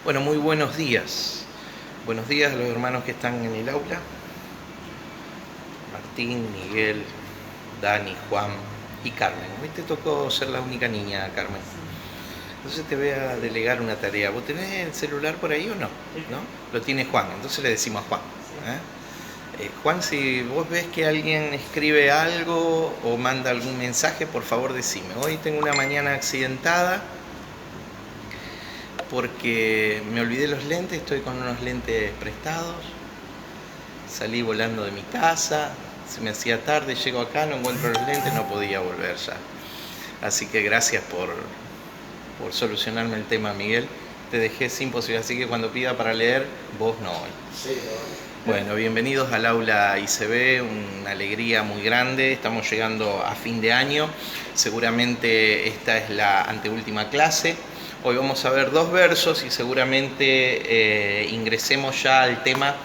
Bueno, muy buenos días. Buenos días a los hermanos que están en el aula. Martín, Miguel, Dani, Juan y Carmen. Hoy te tocó ser la única niña, Carmen. Entonces te voy a delegar una tarea. ¿Vos tenés el celular por ahí o no? ¿No? Lo tiene Juan, entonces le decimos a Juan. Juan, si vos ves que alguien escribe algo o manda algún mensaje, por favor decime. Hoy tengo una mañana accidentada porque me olvidé los lentes, estoy con unos lentes prestados, salí volando de mi casa, se me hacía tarde, llego acá, no encuentro los lentes, no podía volver ya. Así que gracias por solucionarme el tema, Miguel. Te dejé sin posibilidad, así que cuando pida para leer, vos no hoy. Sí, Bueno, bienvenidos al aula ICB, una alegría muy grande, estamos llegando a fin de año, seguramente esta es la anteúltima clase. Hoy vamos a ver 2 versos y seguramente ingresemos ya al tema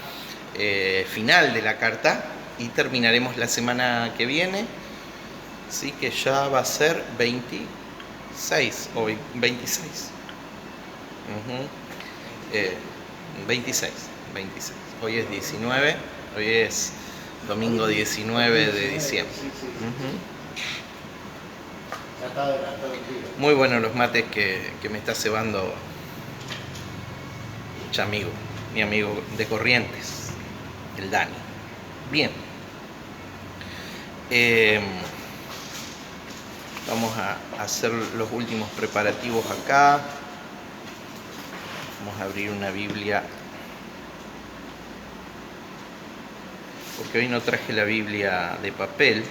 final de la carta y terminaremos la semana que viene, así que ya va a ser 26, hoy 26. 26. Hoy es 19, hoy es domingo 19 de diciembre. Muy buenos los mates que me está cebando mi amigo de Corrientes, el Dani. Bien. Vamos a hacer los últimos preparativos acá. Vamos a abrir una Biblia, porque hoy no traje la Biblia de papel,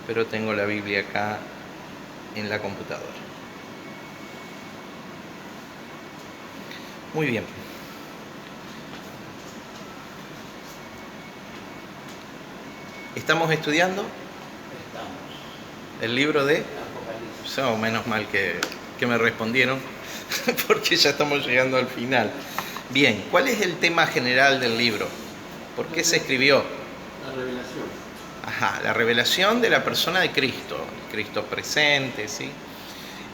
pero tengo la Biblia acá en la computadora. Muy bien. ¿Estamos estudiando? El libro de Apocalipsis. Oh, menos mal que me respondieron, porque ya estamos llegando al final. Bien, ¿cuál es el tema general del libro? ¿Por qué se escribió? La revelación. Ajá, la revelación de la persona de Cristo, Cristo presente, ¿sí?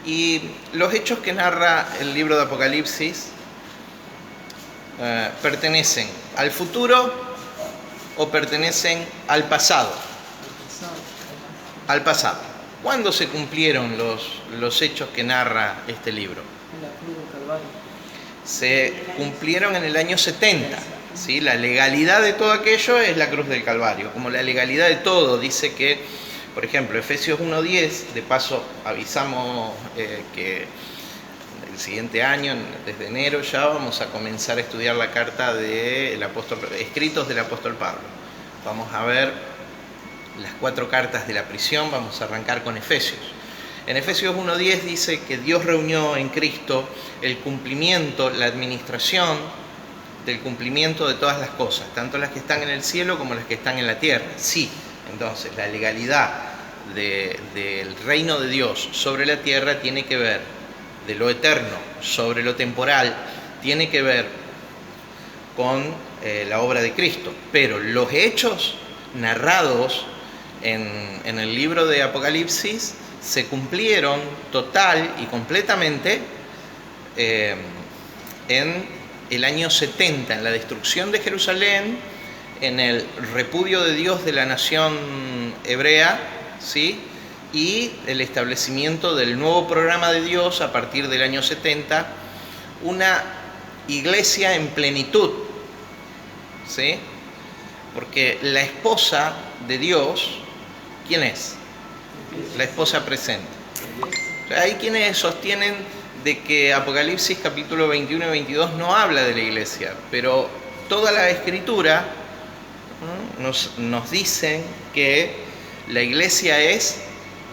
Y los hechos que narra el libro de Apocalipsis pertenecen al futuro o pertenecen al pasado. Al pasado. ¿Cuándo se cumplieron los hechos que narra este libro? En la cruz del Calvario. Se cumplieron en el año 70. ¿Sí? La legalidad de todo aquello es la cruz del Calvario, como la legalidad de todo. Dice que, por ejemplo, Efesios 1:10, de paso avisamos que el siguiente año, desde enero ya, vamos a comenzar a estudiar la carta del apóstol, escritos del apóstol Pablo. Vamos a ver las 4 cartas de la prisión, vamos a arrancar con Efesios. En Efesios 1:10 dice que Dios reunió en Cristo el cumplimiento, la administración del cumplimiento de todas las cosas, tanto las que están en el cielo como las que están en la tierra. Sí, entonces la legalidad del reino de Dios sobre la tierra tiene que ver, de lo eterno sobre lo temporal, tiene que ver con la obra de Cristo. Pero los hechos narrados en el libro de Apocalipsis se cumplieron total y completamente en el año 70, en la destrucción de Jerusalén, en el repudio de Dios de la nación hebrea, ¿sí? Y el establecimiento del nuevo programa de Dios a partir del año 70, una iglesia en plenitud, ¿sí? Porque la esposa de Dios, ¿quién es? La esposa presente. O sea, hay quienes sostienen de que Apocalipsis capítulo 21 y 22 no habla de la iglesia, pero toda la escritura nos dicen que la iglesia es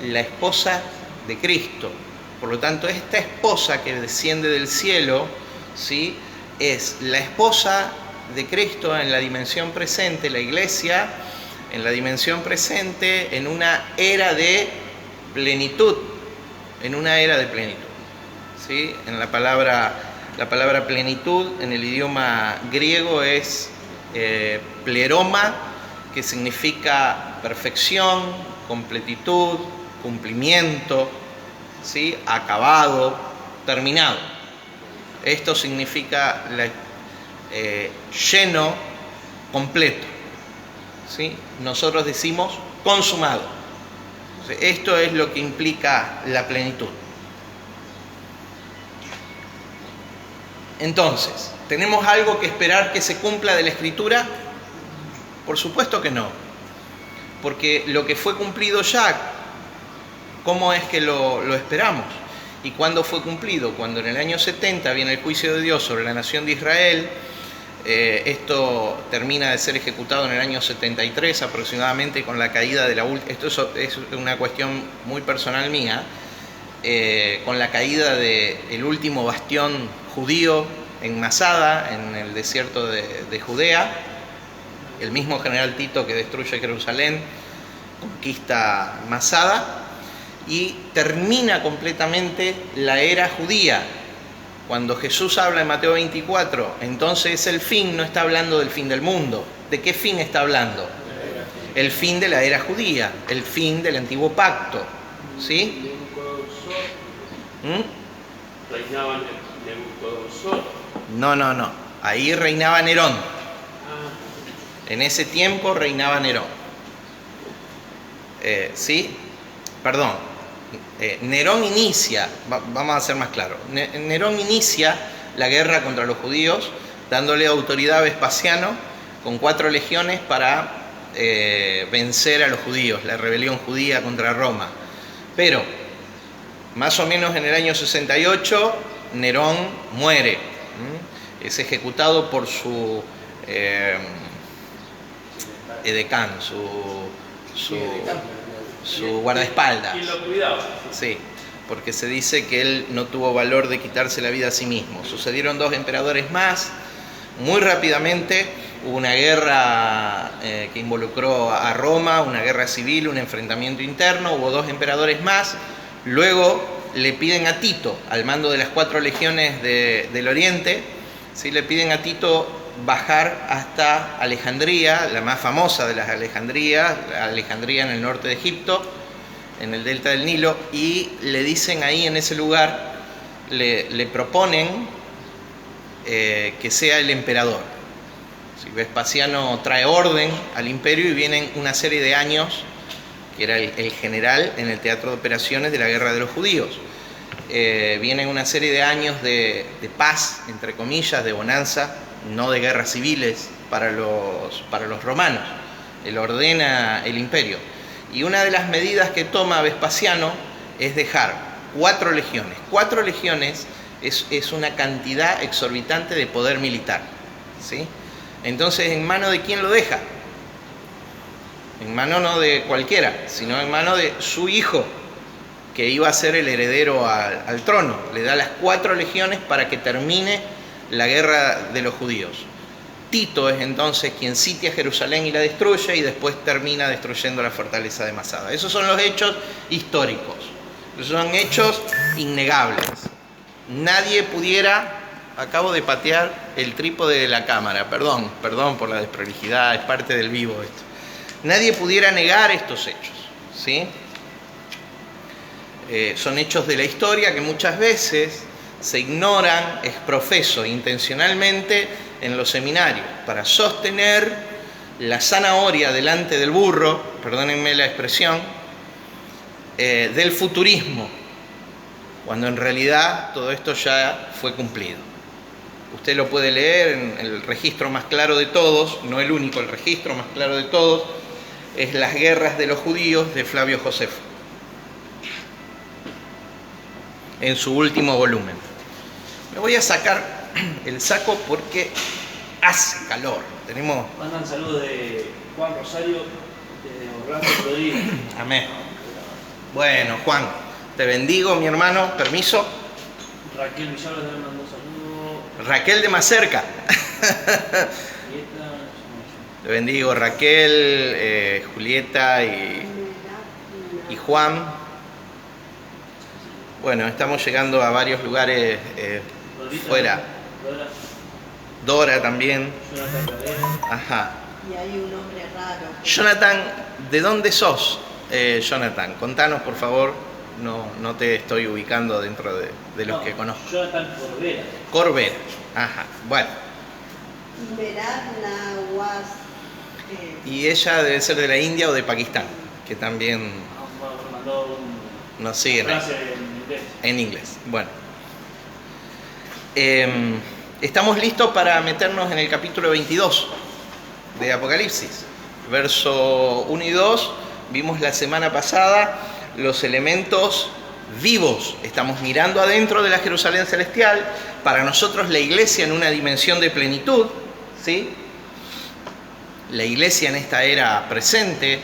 la esposa de Cristo. Por lo tanto, esta esposa que desciende del cielo, ¿sí?, es la esposa de Cristo en la dimensión presente, la iglesia en la dimensión presente, en una era de plenitud, ¿sí? En la palabra plenitud en el idioma griego es pleroma, que significa perfección, completitud, cumplimiento, ¿sí? Acabado, terminado. Esto significa lleno, completo. ¿Sí? Nosotros decimos consumado. Esto es lo que implica la plenitud. Entonces, ¿tenemos algo que esperar que se cumpla de la Escritura? Por supuesto que no. Porque lo que fue cumplido ya, ¿cómo es que lo esperamos? ¿Y cuándo fue cumplido? Cuando en el año 70 viene el juicio de Dios sobre la nación de Israel. Esto termina de ser ejecutado en el año 73 aproximadamente, con la caída de la última. Esto es una cuestión muy personal mía. Con la caída del último bastión judío en Masada, en el desierto de Judea. El mismo general Tito que destruye Jerusalén conquista Masada y termina completamente la era judía. Cuando Jesús habla en Mateo 24, entonces el fin no está hablando del fin del mundo. ¿De qué fin está hablando? El fin de la era judía, el fin del antiguo pacto. ¿Sí? Reinaba Nabucodonosor. No. Ahí reinaba Nerón. En ese tiempo reinaba Nerón. ¿Sí? Perdón. Nerón inicia, vamos a ser más claros, Nerón inicia la guerra contra los judíos, dándole autoridad a Vespasiano con 4 legiones para vencer a los judíos, la rebelión judía contra Roma. Pero, más o menos en el año 68, Nerón muere. Es ejecutado por su edecán, su guardaespaldas. ¿Quién lo cuidaba? Sí, porque se dice que él no tuvo valor de quitarse la vida a sí mismo. Sucedieron 2 emperadores más. Muy rápidamente hubo una guerra que involucró a Roma, una guerra civil, un enfrentamiento interno. Hubo 2 emperadores más. Luego le piden a Tito, al mando de las 4 legiones del Oriente, ¿sí? Le piden a Tito bajar hasta Alejandría, la más famosa de las Alejandrías, Alejandría en el norte de Egipto, en el delta del Nilo, y le dicen ahí en ese lugar, le proponen que sea el emperador. Vespasiano trae orden al imperio y vienen una serie de años, que era el general en el teatro de operaciones de la guerra de los judíos. Vienen una serie de años de paz, entre comillas, de bonanza, no de guerras civiles para los romanos. Él ordena el imperio. Y una de las medidas que toma Vespasiano es dejar 4 legiones. 4 legiones es una cantidad exorbitante de poder militar, ¿sí? Entonces, ¿en mano de quién lo deja? En mano no de cualquiera, sino en mano de su hijo, que iba a ser el heredero al trono. Le da las 4 legiones para que termine la guerra de los judíos. Tito es entonces quien sitia Jerusalén y la destruye, y después termina destruyendo la fortaleza de Masada. Esos son los hechos históricos. Esos son hechos innegables. Nadie pudiera... Acabo de patear el trípode de la cámara. Perdón por la desprolijidad, es parte del vivo esto. Nadie pudiera negar estos hechos, ¿sí? Son hechos de la historia que muchas veces se ignoran ex profeso, intencionalmente, en los seminarios, para sostener la zanahoria delante del burro, perdónenme la expresión, del futurismo, cuando en realidad todo esto ya fue cumplido. Usted lo puede leer en el registro más claro de todos, no el único, el registro más claro de todos, es Las guerras de los judíos de Flavio Josefo, en su último volumen. Me voy a sacar el saco porque hace calor. Tenemos... Mandan saludos de Juan Rosario, de Orlando Rodríguez. Amén. Bueno, Juan, te bendigo, mi hermano. Permiso. Raquel Villalba también mandó saludos. Raquel de más cerca. Te bendigo, Raquel, Julieta y Juan. Bueno, estamos llegando a varios lugares fuera. Dora también. Ajá. Y hay un hombre raro. Jonathan, ¿de dónde sos, Jonathan? Contanos, por favor, no te estoy ubicando dentro de los que conozco. Jonathan Corbera. Corbera, ajá, bueno. Meradna was. Y ella debe ser de la India o de Pakistán, que también Mandó nos siguen ahí. frase en inglés. En inglés. Bueno. Estamos listos para meternos en el capítulo 22 de Apocalipsis. Verso 1 y 2, vimos la semana pasada los elementos vivos. Estamos mirando adentro de la Jerusalén celestial. Para nosotros la iglesia en una dimensión de plenitud, ¿sí? La iglesia en esta era presente,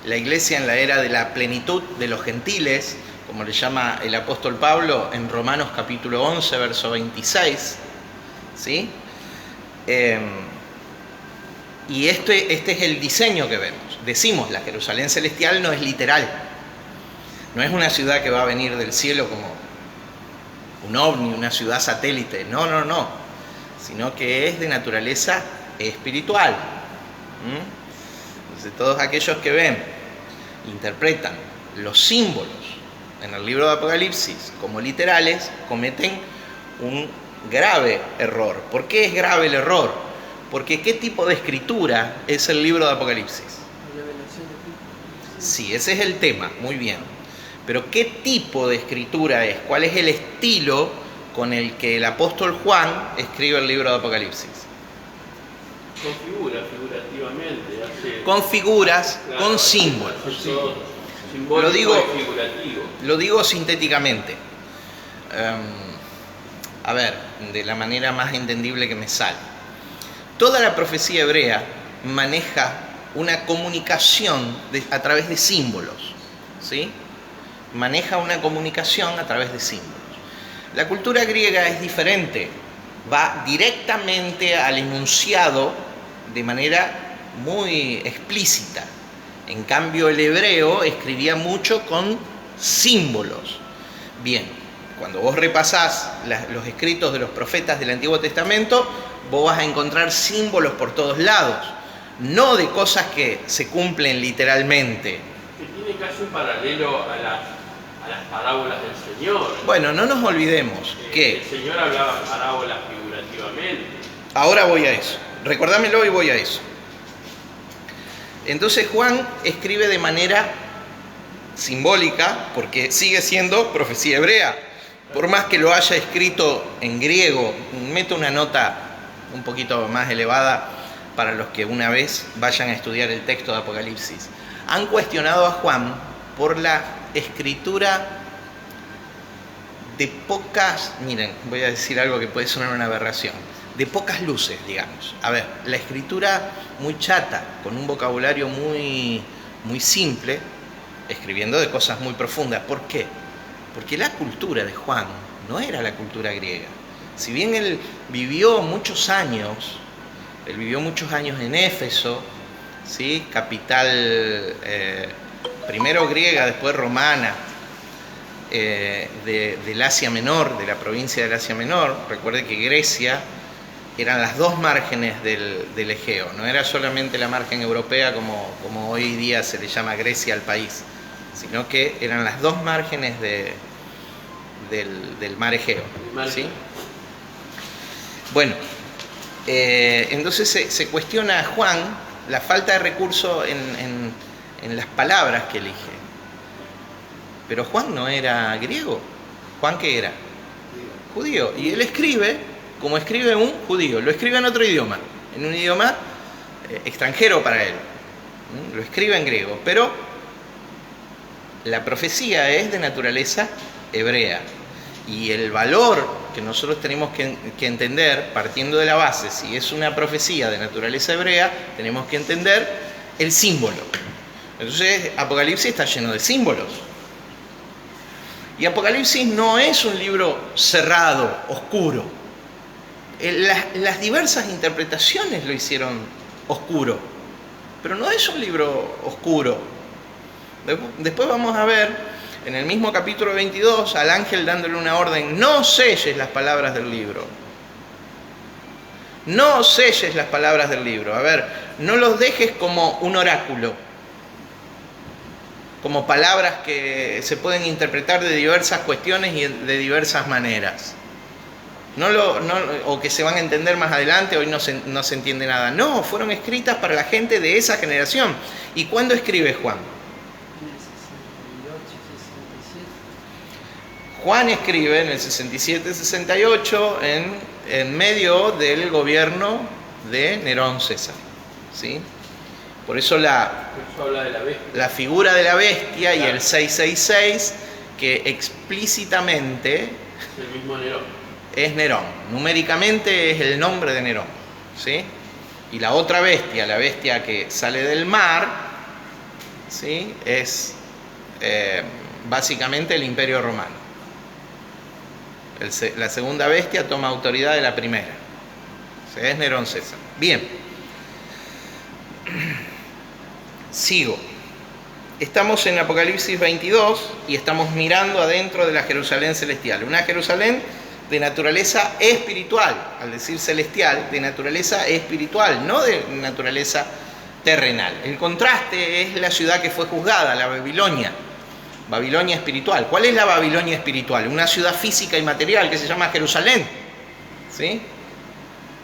la iglesia en la era de la plenitud de los gentiles, como le llama el apóstol Pablo en Romanos capítulo 11, verso 26, ¿sí? Y este es el diseño que vemos. Decimos, la Jerusalén celestial no es literal, no es una ciudad que va a venir del cielo como un ovni, una ciudad satélite, no, sino que es de naturaleza espiritual. Entonces, todos aquellos que ven, interpretan los símbolos en el libro de Apocalipsis como literales, cometen un grave error. ¿Por qué es grave el error? Porque ¿qué tipo de escritura es el libro de Apocalipsis? Revelación de Cristo. Sí, ese es el tema, muy bien. Pero ¿qué tipo de escritura es? ¿Cuál es el estilo con el que el apóstol Juan escribe el libro de Apocalipsis? Configura figurativamente. Con figuras, Claro, con símbolos. Simbólico Lo digo- y figurativo. Lo digo sintéticamente. A ver, de la manera más entendible que me sale. Toda la profecía hebrea maneja una comunicación a través de símbolos, ¿sí? Maneja una comunicación a través de símbolos. La cultura griega es diferente, va directamente al enunciado de manera muy explícita. En cambio, el hebreo escribía mucho con símbolos. Bien, cuando vos repasás los escritos de los profetas del Antiguo Testamento, vos vas a encontrar símbolos por todos lados, no de cosas que se cumplen literalmente. Que tiene casi un paralelo a las parábolas del Señor. Bueno, no nos olvidemos que... El Señor hablaba parábolas figurativamente. Ahora voy a eso. Recordámelo y voy a eso. Entonces Juan escribe de manera simbólica porque sigue siendo profecía hebrea. Por más que lo haya escrito en griego, meto una nota un poquito más elevada para los que una vez vayan a estudiar el texto de Apocalipsis. Han cuestionado a Juan por la escritura de pocas, miren, voy a decir algo que puede sonar una aberración, de pocas luces, digamos. A ver, la escritura muy chata, con un vocabulario muy simple, escribiendo de cosas muy profundas. ¿Por qué? Porque la cultura de Juan no era la cultura griega. Si bien él vivió muchos años en Éfeso, ¿sí? Capital primero griega, después romana, del Asia Menor, de la provincia del Asia Menor. Recuerde que Grecia eran las dos márgenes del Egeo, no era solamente la margen europea como hoy día se le llama Grecia al país, sino que eran las dos márgenes del mar Egeo, ¿sí? Bueno, entonces se cuestiona a Juan la falta de recurso en las palabras que elige. Pero Juan no era griego. ¿Juan qué era? Judío. Y él escribe como escribe un judío. Lo escribe en otro idioma, en un idioma extranjero para él. Lo escribe en griego. Pero la profecía es de naturaleza hebrea. Y el valor que nosotros tenemos que entender, partiendo de la base, si es una profecía de naturaleza hebrea, tenemos que entender el símbolo. Entonces, Apocalipsis está lleno de símbolos. Y Apocalipsis no es un libro cerrado, oscuro. Las diversas interpretaciones lo hicieron oscuro, pero no es un libro oscuro. Después vamos a ver en el mismo capítulo 22 al ángel dándole una orden: no selles las palabras del libro. No selles las palabras del libro. A ver, no los dejes como un oráculo. como palabras que se pueden interpretar de diversas cuestiones y de diversas maneras. O que se van a entender más adelante, hoy no se entiende nada. No, fueron escritas para la gente de esa generación. ¿Y cuándo escribe Juan? Juan escribe en el 67-68 en medio del gobierno de Nerón César, ¿sí? Por eso habla de la bestia. La figura de la bestia y el 666, que explícitamente Es el mismo Nerón. Es Nerón. Numéricamente es el nombre de Nerón, ¿sí? Y la otra bestia, la bestia que sale del mar, ¿sí? Es básicamente el Imperio Romano. La segunda bestia toma autoridad de la primera. O sea, es Nerón César. Bien. Sigo. Estamos en Apocalipsis 22 y estamos mirando adentro de la Jerusalén celestial. Una Jerusalén de naturaleza espiritual, al decir celestial, de naturaleza espiritual, no de naturaleza terrenal. El contraste es la ciudad que fue juzgada, la Babilonia. Babilonia espiritual. ¿Cuál es la Babilonia espiritual? Una ciudad física y material que se llama Jerusalén, ¿sí?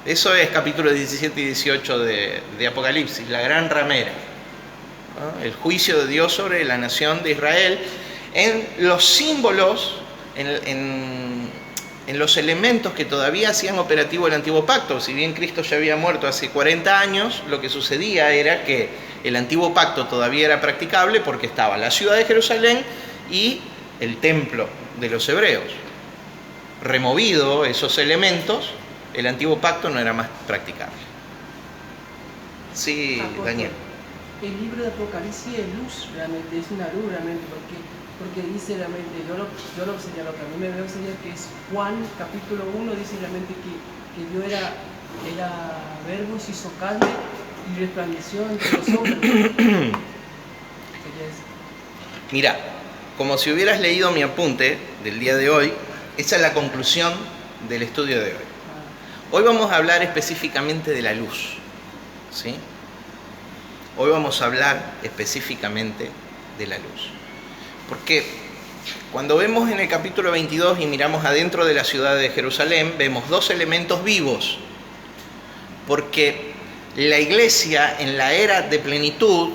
Eso es capítulo 17 y 18 de Apocalipsis, la gran ramera, ¿no? El juicio de Dios sobre la nación de Israel, en los símbolos, en los elementos que todavía hacían operativo el antiguo pacto. Si bien Cristo ya había muerto hace 40 años, lo que sucedía era que el antiguo pacto todavía era practicable porque estaba la ciudad de Jerusalén y el templo de los hebreos. Removido esos elementos, el antiguo pacto no era más practicable. Sí, Daniel. El libro de Apocalipsis es luz, realmente, es una luz realmente, porque dice realmente, yo lo señalo, que a mí me veo señalar que es Juan capítulo 1, dice realmente que Dios era verbo y se hizo carne y resplandeció entre los hombres. Mira, como si hubieras leído mi apunte del día de hoy, esa es la conclusión del estudio de hoy. Hoy vamos a hablar específicamente de la luz, ¿sí? Hoy vamos a hablar específicamente de la luz. Porque cuando vemos en el capítulo 22 y miramos adentro de la ciudad de Jerusalén, vemos dos elementos vivos. Porque la iglesia en la era de plenitud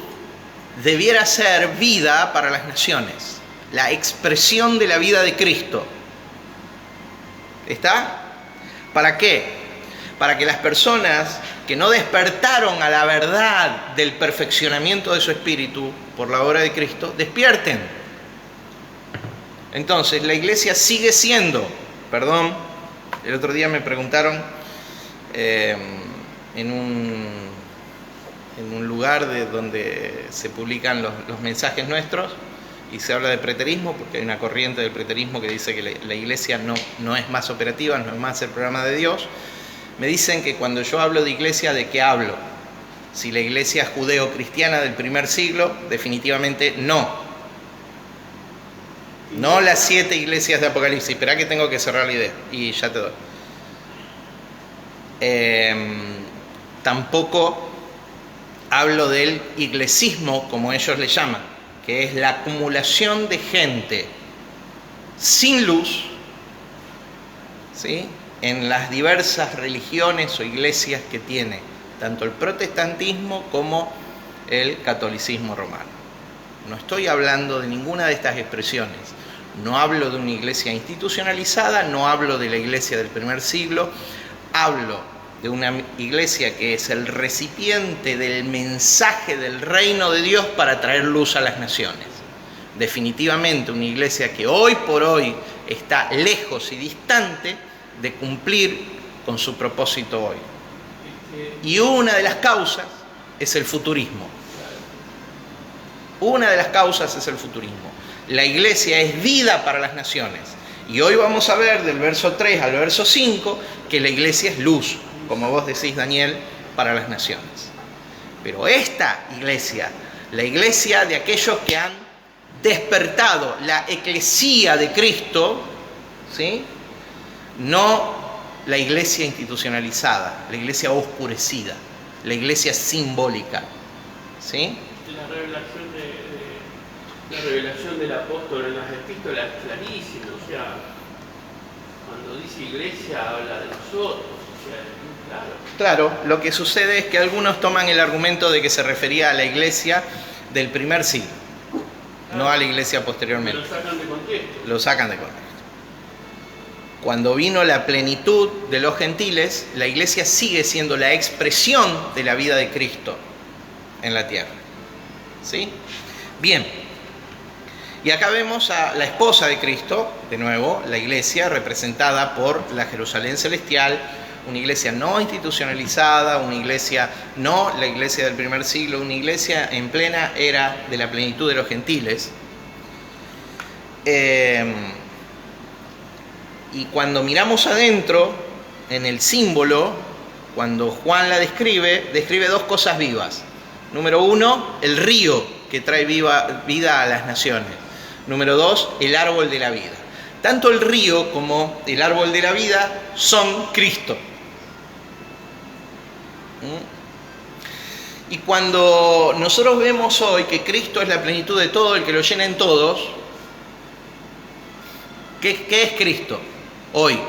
debiera ser vida para las naciones, la expresión de la vida de Cristo. ¿Está? ¿Para qué? Para que las personas que no despertaron a la verdad del perfeccionamiento de su espíritu por la obra de Cristo, despierten. Entonces, la iglesia sigue siendo, el otro día me preguntaron en un lugar donde se publican los mensajes nuestros y se habla de preterismo, porque hay una corriente del preterismo que dice que la iglesia no es más operativa, no es más el programa de Dios. Me dicen que cuando yo hablo de iglesia, ¿de qué hablo? Si la iglesia judeo-cristiana del primer siglo, definitivamente no. No las 7 iglesias de Apocalipsis. Esperá que tengo que cerrar la idea y ya te doy. Tampoco hablo del iglesismo, como ellos le llaman, que es la acumulación de gente sin luz, ¿sí?, en las diversas religiones o iglesias que tiene tanto el protestantismo como el catolicismo romano. No estoy hablando de ninguna de estas expresiones. No hablo de una iglesia institucionalizada, no hablo de la iglesia del primer siglo, hablo de una iglesia que es el recipiente del mensaje del reino de Dios para traer luz a las naciones. Definitivamente una iglesia que hoy por hoy está lejos y distante de cumplir con su propósito hoy. Y una de las causas es el futurismo. Una de las causas es el futurismo. La iglesia es vida para las naciones. Y hoy vamos a ver del verso 3 al verso 5 que la iglesia es luz, como vos decís, Daniel, para las naciones. Pero esta iglesia, la iglesia de aquellos que han despertado, la eclesía de Cristo, ¿sí?, no la iglesia institucionalizada, la iglesia oscurecida, la iglesia simbólica, ¿sí? La revelación La revelación del apóstol en las epístolas es clarísima, o sea, cuando dice iglesia habla de nosotros, o sea, es muy claro. Claro, lo que sucede es que algunos toman el argumento de que se refería a la iglesia del primer siglo, no a la iglesia posteriormente. Lo sacan de contexto. Lo sacan de contexto. Cuando vino la plenitud de los gentiles, la iglesia sigue siendo la expresión de la vida de Cristo en la tierra. ¿Sí? Bien. Y acá vemos a la esposa de Cristo, de nuevo, la iglesia representada por la Jerusalén celestial, una iglesia no institucionalizada, una iglesia no la iglesia del primer siglo, una iglesia en plena era de la plenitud de los gentiles. Y cuando miramos adentro, en el símbolo, cuando Juan la describe dos cosas vivas. Número uno, el río que trae vida a las naciones. Número dos, el árbol de la vida. Tanto el río como el árbol de la vida son Cristo. Y cuando nosotros vemos hoy que Cristo es la plenitud de todo, el que lo llena en todos, ¿qué es Cristo hoy?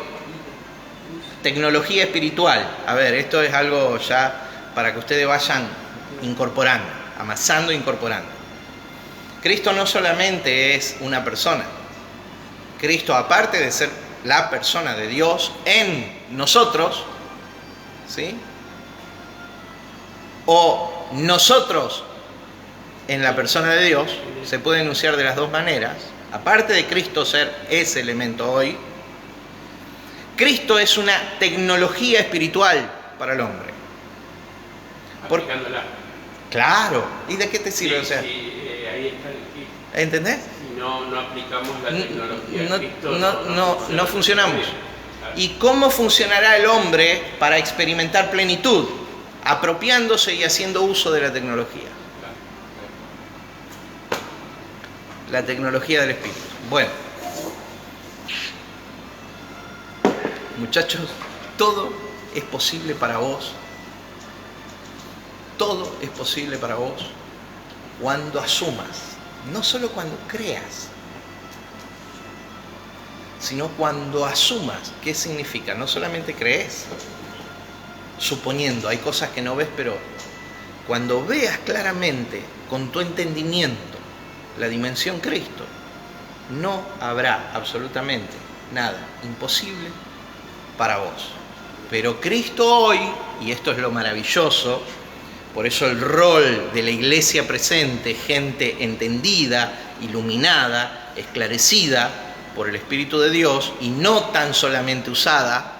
Tecnología espiritual. A ver, esto es algo ya para que ustedes vayan incorporando, amasando e incorporando. Cristo no solamente es una persona. Cristo, aparte de ser la persona de Dios en nosotros, ¿sí? O nosotros en la persona de Dios, se puede enunciar de las dos maneras. Aparte de Cristo ser ese elemento hoy, Cristo es una tecnología espiritual para el hombre. Aplicándola. Claro. ¿Y de qué te sirve? Sí, o sea, sí, ahí está el kit. ¿entendés? Si no aplicamos la tecnología de Cristo, no funcionamos. Claro. ¿Y cómo funcionará el hombre para experimentar plenitud? Apropiándose y haciendo uso de la tecnología. La tecnología del Espíritu. Bueno, muchachos, todo es posible para vos. Todo es posible para vos cuando asumas, no solo cuando creas, sino cuando asumas. ¿Qué significa? No solamente crees, suponiendo, hay cosas que no ves, pero cuando veas claramente con tu entendimiento la dimensión Cristo, no habrá absolutamente nada imposible para vos. Pero Cristo hoy, y esto es lo maravilloso, por eso el rol de la iglesia presente, gente entendida, iluminada, esclarecida por el Espíritu de Dios y no tan solamente usada.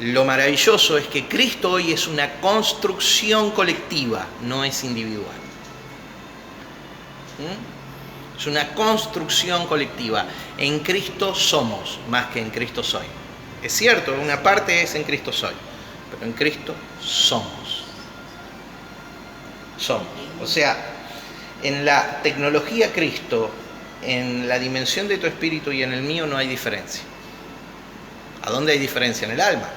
Lo maravilloso es que Cristo hoy es una construcción colectiva, no es individual. Es una construcción colectiva. En Cristo somos más que en Cristo soy. Es cierto, una parte es en Cristo soy, pero en Cristo somos. Somos. O sea, en la tecnología Cristo, en la dimensión de tu espíritu y en el mío no hay diferencia. ¿A dónde hay diferencia? En el alma.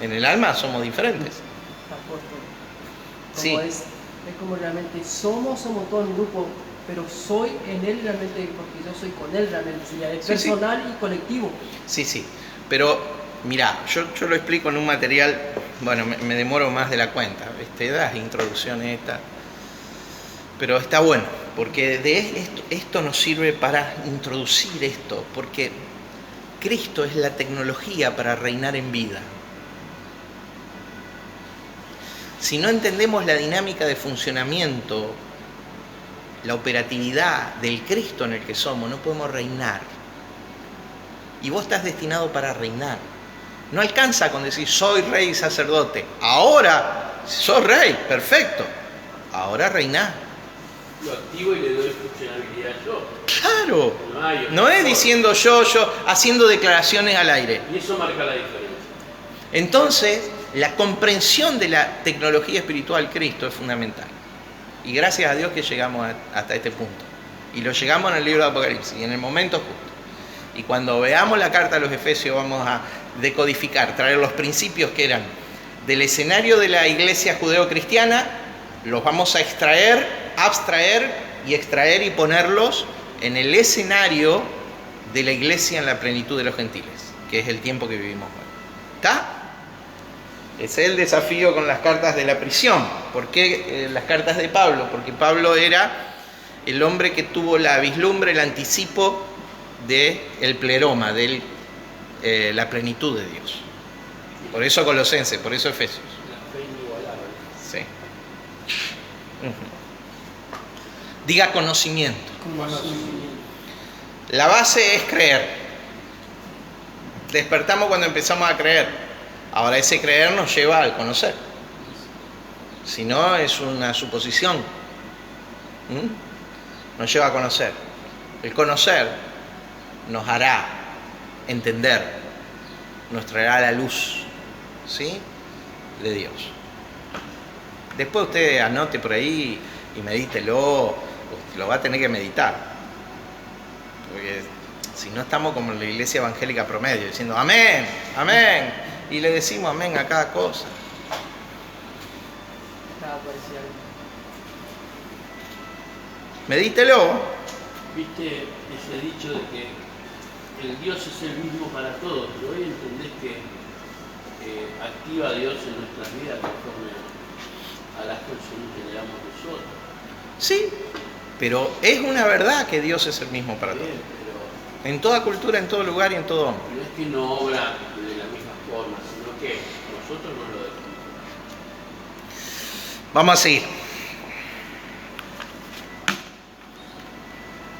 En el alma somos diferentes. Como Sí. es como realmente somos todo un grupo, pero soy en él realmente, porque yo soy con él realmente, sería Sí, personal y colectivo. Sí, sí. Pero, mirá, yo lo explico en un material, bueno, me demoro más de la cuenta, las introducciones estas. Pero está bueno, porque de esto nos sirve para introducir esto, porque Cristo es la tecnología para reinar en vida. Si no entendemos la dinámica de funcionamiento, la operatividad del Cristo en el que somos, no podemos reinar. Y vos estás destinado para reinar. No alcanza con decir soy rey y sacerdote. Ahora sos rey, perfecto. Ahora reiná. Lo activo y le doy funcionalidad yo. Claro. hay No es diciendo yo, haciendo declaraciones al aire. Y eso marca la diferencia. Entonces, la comprensión de la tecnología espiritual Cristo es fundamental. Y gracias a Dios que llegamos hasta este punto. Y lo llegamos en el libro de Apocalipsis, y en el momento justo. Y cuando veamos la carta a los Efesios vamos a decodificar, traer los principios que eran del escenario de la iglesia judeo-cristiana los vamos a extraer, abstraer y extraer y ponerlos en el escenario de la iglesia en la plenitud de los gentiles, que es el tiempo que vivimos hoy. ¿Está? Ese es el desafío con las cartas de la prisión. ¿Por qué las cartas de Pablo? Porque Pablo era el hombre que tuvo la vislumbre, el anticipo del pleroma, de la plenitud de Dios. Por eso Colosenses, por eso Efesios. La fe inigualable. Sí. Diga conocimiento. La base es creer. Despertamos cuando empezamos a creer. Ahora ese creer nos lleva al conocer. Si no, es una suposición. Nos lleva a conocer. El conocer nos hará entender, nos traerá la luz, ¿sí?, de Dios. Después usted anote por ahí y medítelo, lo va a tener que meditar. Porque si no estamos como en la iglesia evangélica promedio, diciendo amén, amén, y le decimos amén a cada cosa. Medítelo. ¿Viste ese dicho de que el Dios es el mismo para todos? Pero hoy entendés que activa a Dios en nuestras vidas conforme a las personas que le damos nosotros. Sí, pero es una verdad que Dios es el mismo para todos. Pero En toda cultura, en todo lugar y en todo hombre. no es que no obra de la misma forma, sino que nosotros no lo dejamos. Vamos a seguir.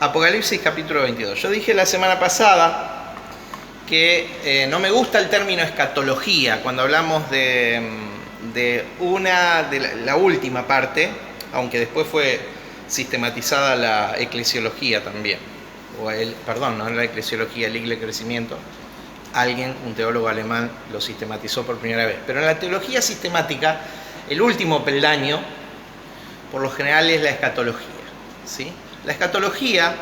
Apocalipsis capítulo 22. Yo dije la semana pasada que no me gusta el término escatología cuando hablamos de la última parte, aunque después fue sistematizada la eclesiología también. No la eclesiología, el crecimiento. Alguien, un teólogo alemán, lo sistematizó por primera vez. Pero en la teología sistemática, el último peldaño, por lo general, es la escatología, ¿sí? La escatología,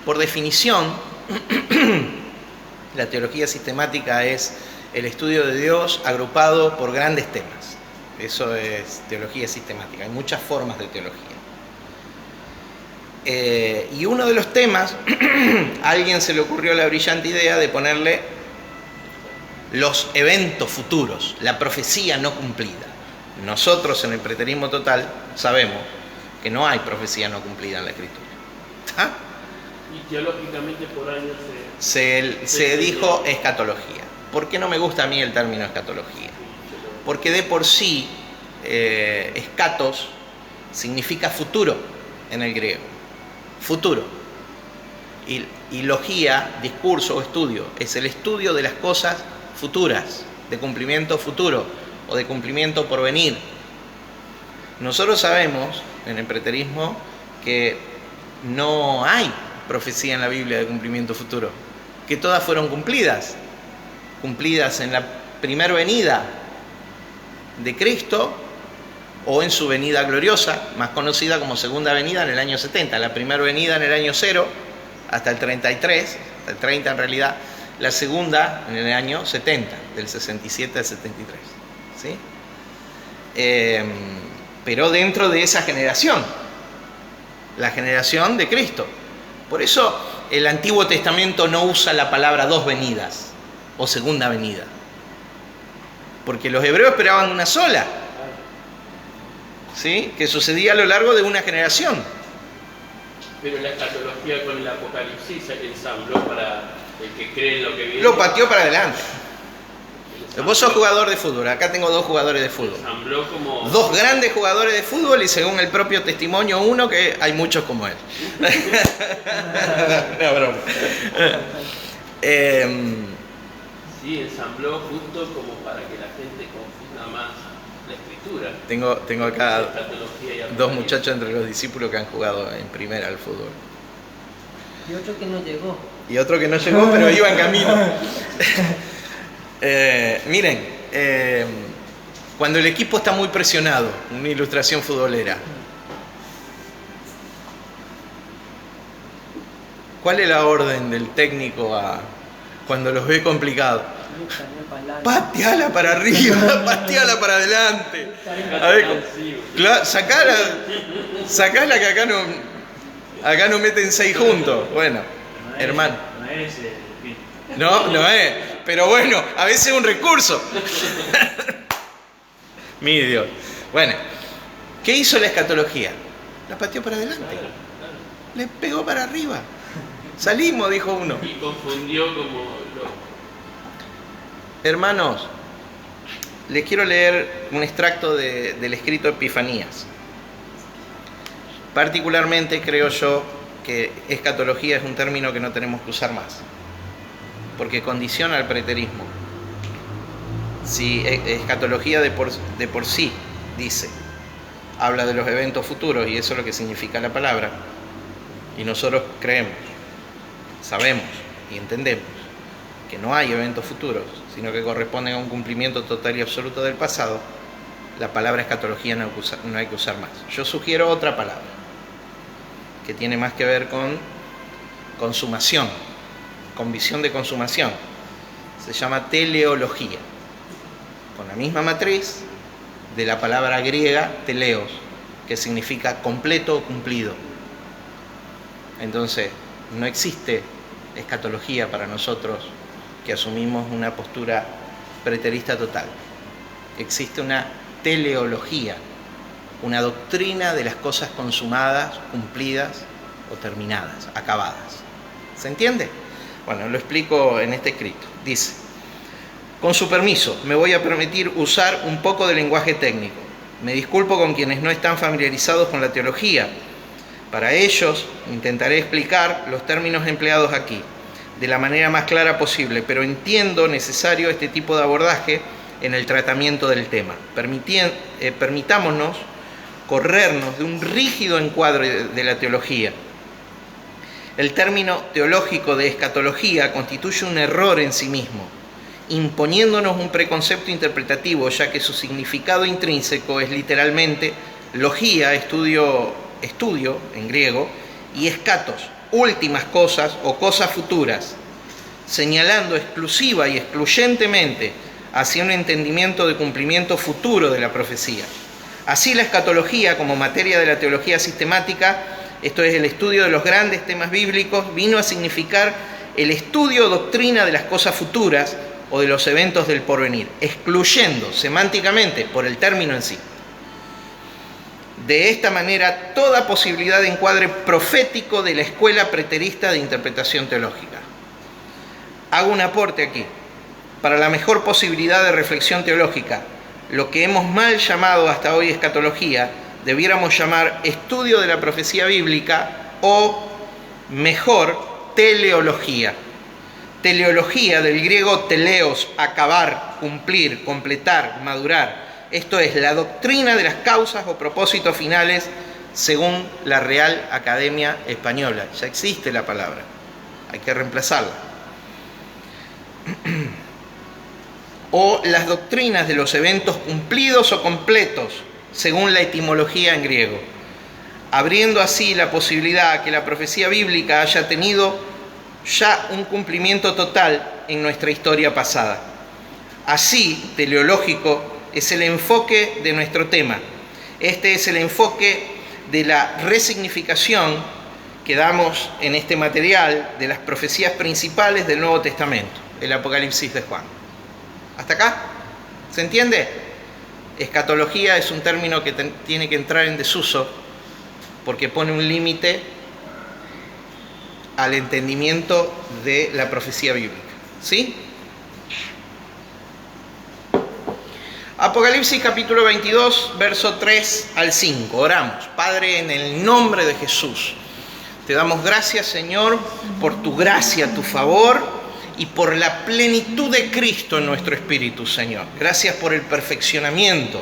por definición, la teología sistemática es el estudio de Dios agrupado por grandes temas. Eso es teología sistemática. Hay muchas formas de teología. Y uno de los temas, a alguien se le ocurrió la brillante idea de ponerle los eventos futuros, la profecía no cumplida. Nosotros en el preterismo total sabemos que no hay profecía no cumplida en la Escritura. ¿Ah? Y teológicamente por años Se dijo escatología. ¿Por qué no me gusta a mí el término escatología? Porque de por sí, escatos significa futuro en el griego. Futuro. Y logía, discurso o estudio, es el estudio de las cosas futuras, de cumplimiento futuro o de cumplimiento por venir. Nosotros sabemos en el preterismo que no hay profecía en la Biblia de cumplimiento futuro, que todas fueron cumplidas en la primera venida de Cristo o en su venida gloriosa, más conocida como segunda venida en el año 70, la primera venida en el año 0 hasta el 33, hasta el 30 en realidad, la segunda en el año 70, del 67 al 73, ¿sí? Pero dentro de esa generación, la generación de Cristo. Por eso el Antiguo Testamento no usa la palabra dos venidas o segunda venida, porque los hebreos esperaban una sola, ¿sí?, que sucedía a lo largo de una generación. Pero la escatología con el Apocalipsis ensambló para el que cree en lo que viene. Lo pateó para adelante. Vos sos jugador de fútbol, acá tengo dos jugadores de fútbol. Ensambló como... Dos grandes jugadores de fútbol y según el propio testimonio uno que hay muchos como él. No, broma. Sí, ensambló justo como para que la gente confunda más la escritura. Tengo acá Escatología y dos Apocalipsis. muchachos entre los discípulos que han jugado en primera al fútbol. Y otro que no llegó. Y otro que no llegó, pero iba en camino. Miren, cuando el equipo está muy presionado, una ilustración futbolera, ¿cuál es la orden del técnico cuando los ve complicados? Pateala para arriba, pateala para adelante. A ver, sacala que acá no meten 6 juntos. Bueno, hermano. No es. Pero bueno, a veces es un recurso. Mi Dios. Bueno, ¿qué hizo la escatología? La pateó para adelante. Le pegó para arriba. Salimos, dijo uno. Y confundió como loco. Hermanos, les quiero leer un extracto del escrito Epifanías. Particularmente creo yo que escatología es un término que no tenemos que usar más, porque condiciona al preterismo. Si escatología de por sí dice, habla de los eventos futuros, y eso es lo que significa la palabra, y nosotros creemos, sabemos y entendemos que no hay eventos futuros, sino que corresponden a un cumplimiento total y absoluto del pasado, la palabra escatología no hay que usar más. Yo sugiero otra palabra, que tiene más que ver con consumación, con visión de consumación. Se llama teleología, con la misma matriz de la palabra griega teleos, que significa completo o cumplido. Entonces, no existe escatología para nosotros que asumimos una postura preterista total. Existe una teleología, una doctrina de las cosas consumadas, cumplidas o terminadas, acabadas. ¿Se entiende? Bueno, lo explico en este escrito. Dice: con su permiso, me voy a permitir usar un poco de lenguaje técnico. Me disculpo con quienes no están familiarizados con la teología. Para ellos, intentaré explicar los términos empleados aquí de la manera más clara posible, pero entiendo necesario este tipo de abordaje en el tratamiento del tema. Permitámonos corrernos de un rígido encuadre de la teología. El término teológico de escatología constituye un error en sí mismo, imponiéndonos un preconcepto interpretativo, ya que su significado intrínseco es literalmente logía, estudio en griego, y escatos, últimas cosas o cosas futuras, señalando exclusiva y excluyentemente hacia un entendimiento de cumplimiento futuro de la profecía. Así la escatología, como materia de la teología sistemática, esto es el estudio de los grandes temas bíblicos, vino a significar el estudio o doctrina de las cosas futuras o de los eventos del porvenir, excluyendo semánticamente por el término en sí. De esta manera, toda posibilidad de encuadre profético de la escuela preterista de interpretación teológica. Hago un aporte aquí. Para la mejor posibilidad de reflexión teológica, lo que hemos mal llamado hasta hoy escatología, debiéramos llamar estudio de la profecía bíblica o, mejor, teleología. Teleología, del griego teleos, acabar, cumplir, completar, madurar. Esto es la doctrina de las causas o propósitos finales según la Real Academia Española. Ya existe la palabra, hay que reemplazarla. O las doctrinas de los eventos cumplidos o completos según la etimología en griego, abriendo así la posibilidad que la profecía bíblica haya tenido ya un cumplimiento total en nuestra historia pasada. Así, teleológico es el enfoque de nuestro tema. Este es el enfoque de la resignificación que damos en este material de las profecías principales del Nuevo Testamento, el Apocalipsis de Juan. ¿Hasta acá? ¿Se entiende? Escatología es un término que tiene que entrar en desuso porque pone un límite al entendimiento de la profecía bíblica. ¿Sí? Apocalipsis capítulo 22, verso 3 al 5. Oramos. Padre, en el nombre de Jesús, te damos gracias, Señor, por tu gracia, tu favor y por la plenitud de Cristo en nuestro espíritu, Señor. Gracias por el perfeccionamiento,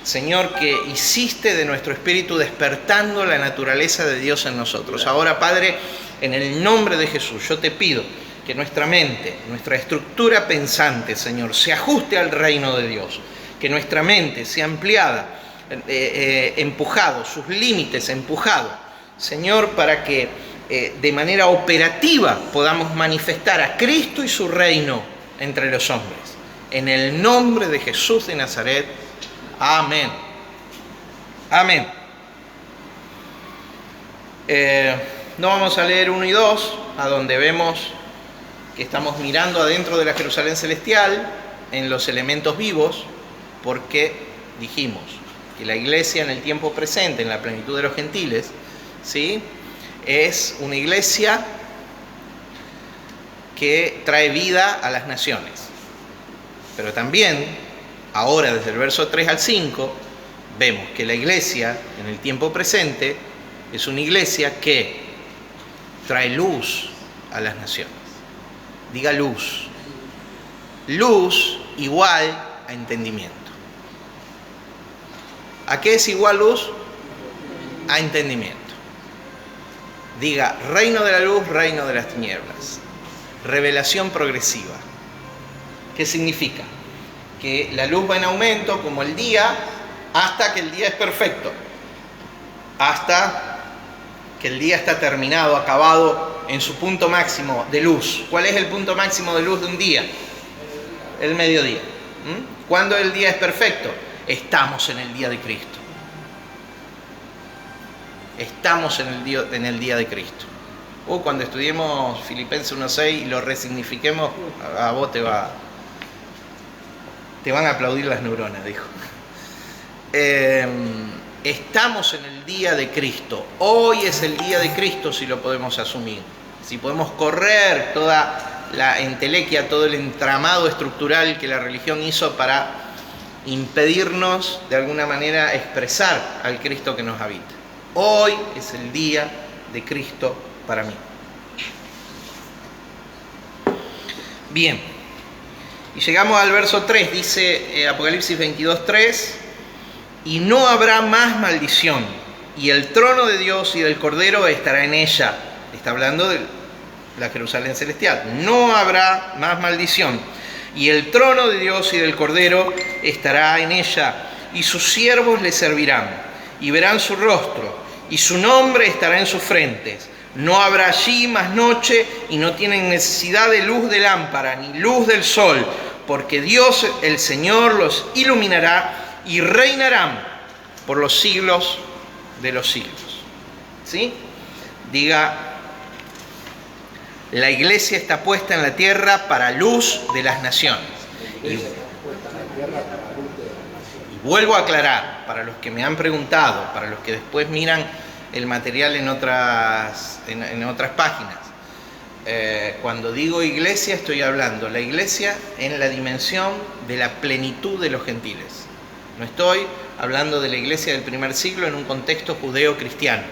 Señor, que hiciste de nuestro espíritu, despertando la naturaleza de Dios en nosotros. Ahora, Padre, en el nombre de Jesús, yo te pido que nuestra mente, nuestra estructura pensante, Señor, se ajuste al reino de Dios. Que nuestra mente sea ampliada, empujado, sus límites empujados, Señor, para que de manera operativa podamos manifestar a Cristo y su reino entre los hombres. En el nombre de Jesús de Nazaret. Amén. Amén. No vamos a leer 1 y 2, a donde vemos que estamos mirando adentro de la Jerusalén celestial, en los elementos vivos, porque dijimos que la iglesia en el tiempo presente, en la plenitud de los gentiles, ¿sí?, es una iglesia que trae vida a las naciones. Pero también, ahora desde el verso 3 al 5, vemos que la iglesia en el tiempo presente es una iglesia que trae luz a las naciones. Diga luz. Luz igual a entendimiento. ¿A qué es igual luz? A entendimiento. Diga reino de la luz, reino de las tinieblas. Revelación progresiva. ¿Qué significa? Que la luz va en aumento como el día, hasta que el día es perfecto. Hasta que el día está terminado, acabado en su punto máximo de luz. ¿Cuál es el punto máximo de luz de un día? El mediodía. ¿Cuándo el día es perfecto? Estamos en el día de Cristo. Estamos en el día de Cristo. Cuando estudiemos Filipenses 1:6 y lo resignifiquemos, a vos te van a aplaudir las neuronas, dijo. Estamos en el día de Cristo. Hoy es el día de Cristo, si lo podemos asumir. Si podemos correr toda la entelequia, todo el entramado estructural que la religión hizo para impedirnos de alguna manera expresar al Cristo que nos habita. Hoy es el día de Cristo para mí. Bien, y llegamos al verso 3, dice Apocalipsis 22:3, y no habrá más maldición, y el trono de Dios y del Cordero estará en ella. Está hablando de la Jerusalén celestial. No habrá más maldición, y el trono de Dios y del Cordero estará en ella, y sus siervos le servirán, y verán su rostro, y su nombre estará en sus frentes. No habrá allí más noche, y no tienen necesidad de luz de lámpara, ni luz del sol, porque Dios, el Señor, los iluminará, y reinarán por los siglos de los siglos. ¿Sí? Diga, la iglesia está puesta en la tierra para luz de las naciones. Y vuelvo a aclarar, para los que me han preguntado, para los que después miran el material en otras páginas, cuando digo iglesia estoy hablando la iglesia en la dimensión de la plenitud de los gentiles. No estoy hablando de la iglesia del primer siglo en un contexto judeo-cristiano.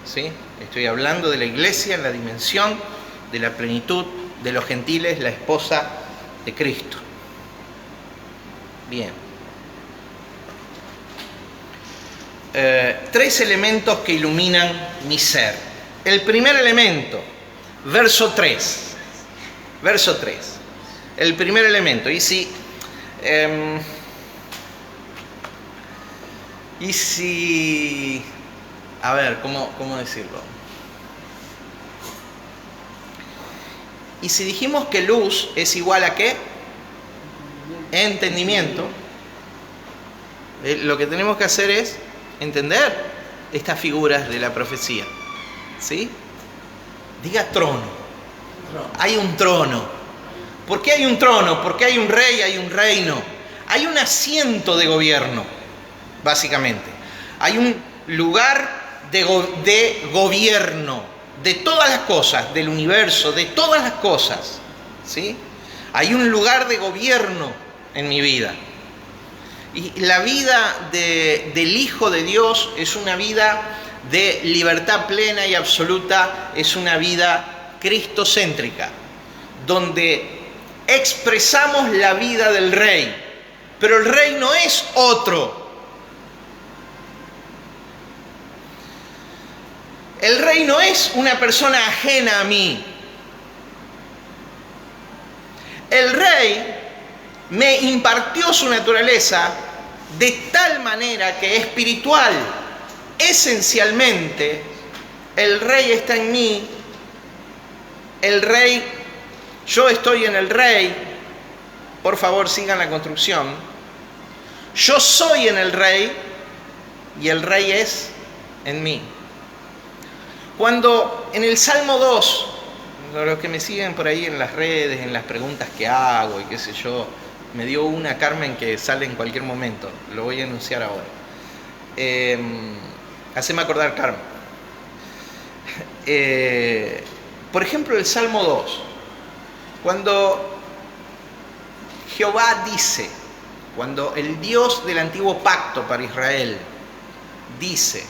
¿Sí? Estoy hablando de la iglesia en la dimensión de la plenitud de los gentiles, la esposa de Cristo. Bien. 3 elementos que iluminan mi ser. El primer elemento, verso 3. Verso 3. El primer elemento. Y si a ver, ¿cómo decirlo? Y si dijimos que luz es igual a ¿qué? Entendimiento. Lo que tenemos que hacer es entender estas figuras de la profecía. ¿Sí? Diga trono. Hay un trono. ¿Por qué hay un trono? Porque hay un rey, hay un reino. Hay un asiento de gobierno, básicamente. Hay un lugar de gobierno de todas las cosas, del universo, de todas las cosas. ¿Sí? Hay un lugar de gobierno en mi vida. Y la vida del Hijo de Dios es una vida de libertad plena y absoluta, es una vida cristocéntrica, donde expresamos la vida del Rey, pero el Rey no es otro. El Rey no es una persona ajena a mí. El Rey me impartió su naturaleza de tal manera que espiritual, esencialmente, el Rey está en mí. El Rey Yo estoy en el Rey, por favor sigan la construcción. Yo soy en el Rey y el Rey es en mí. Cuando en el Salmo 2, los que me siguen por ahí en las redes, en las preguntas que hago y qué sé yo, me dio una Carmen que sale en cualquier momento, lo voy a anunciar ahora. Haceme acordar, Carmen. Por ejemplo, el Salmo 2, cuando Jehová dice, cuando el Dios del antiguo pacto para Israel dice,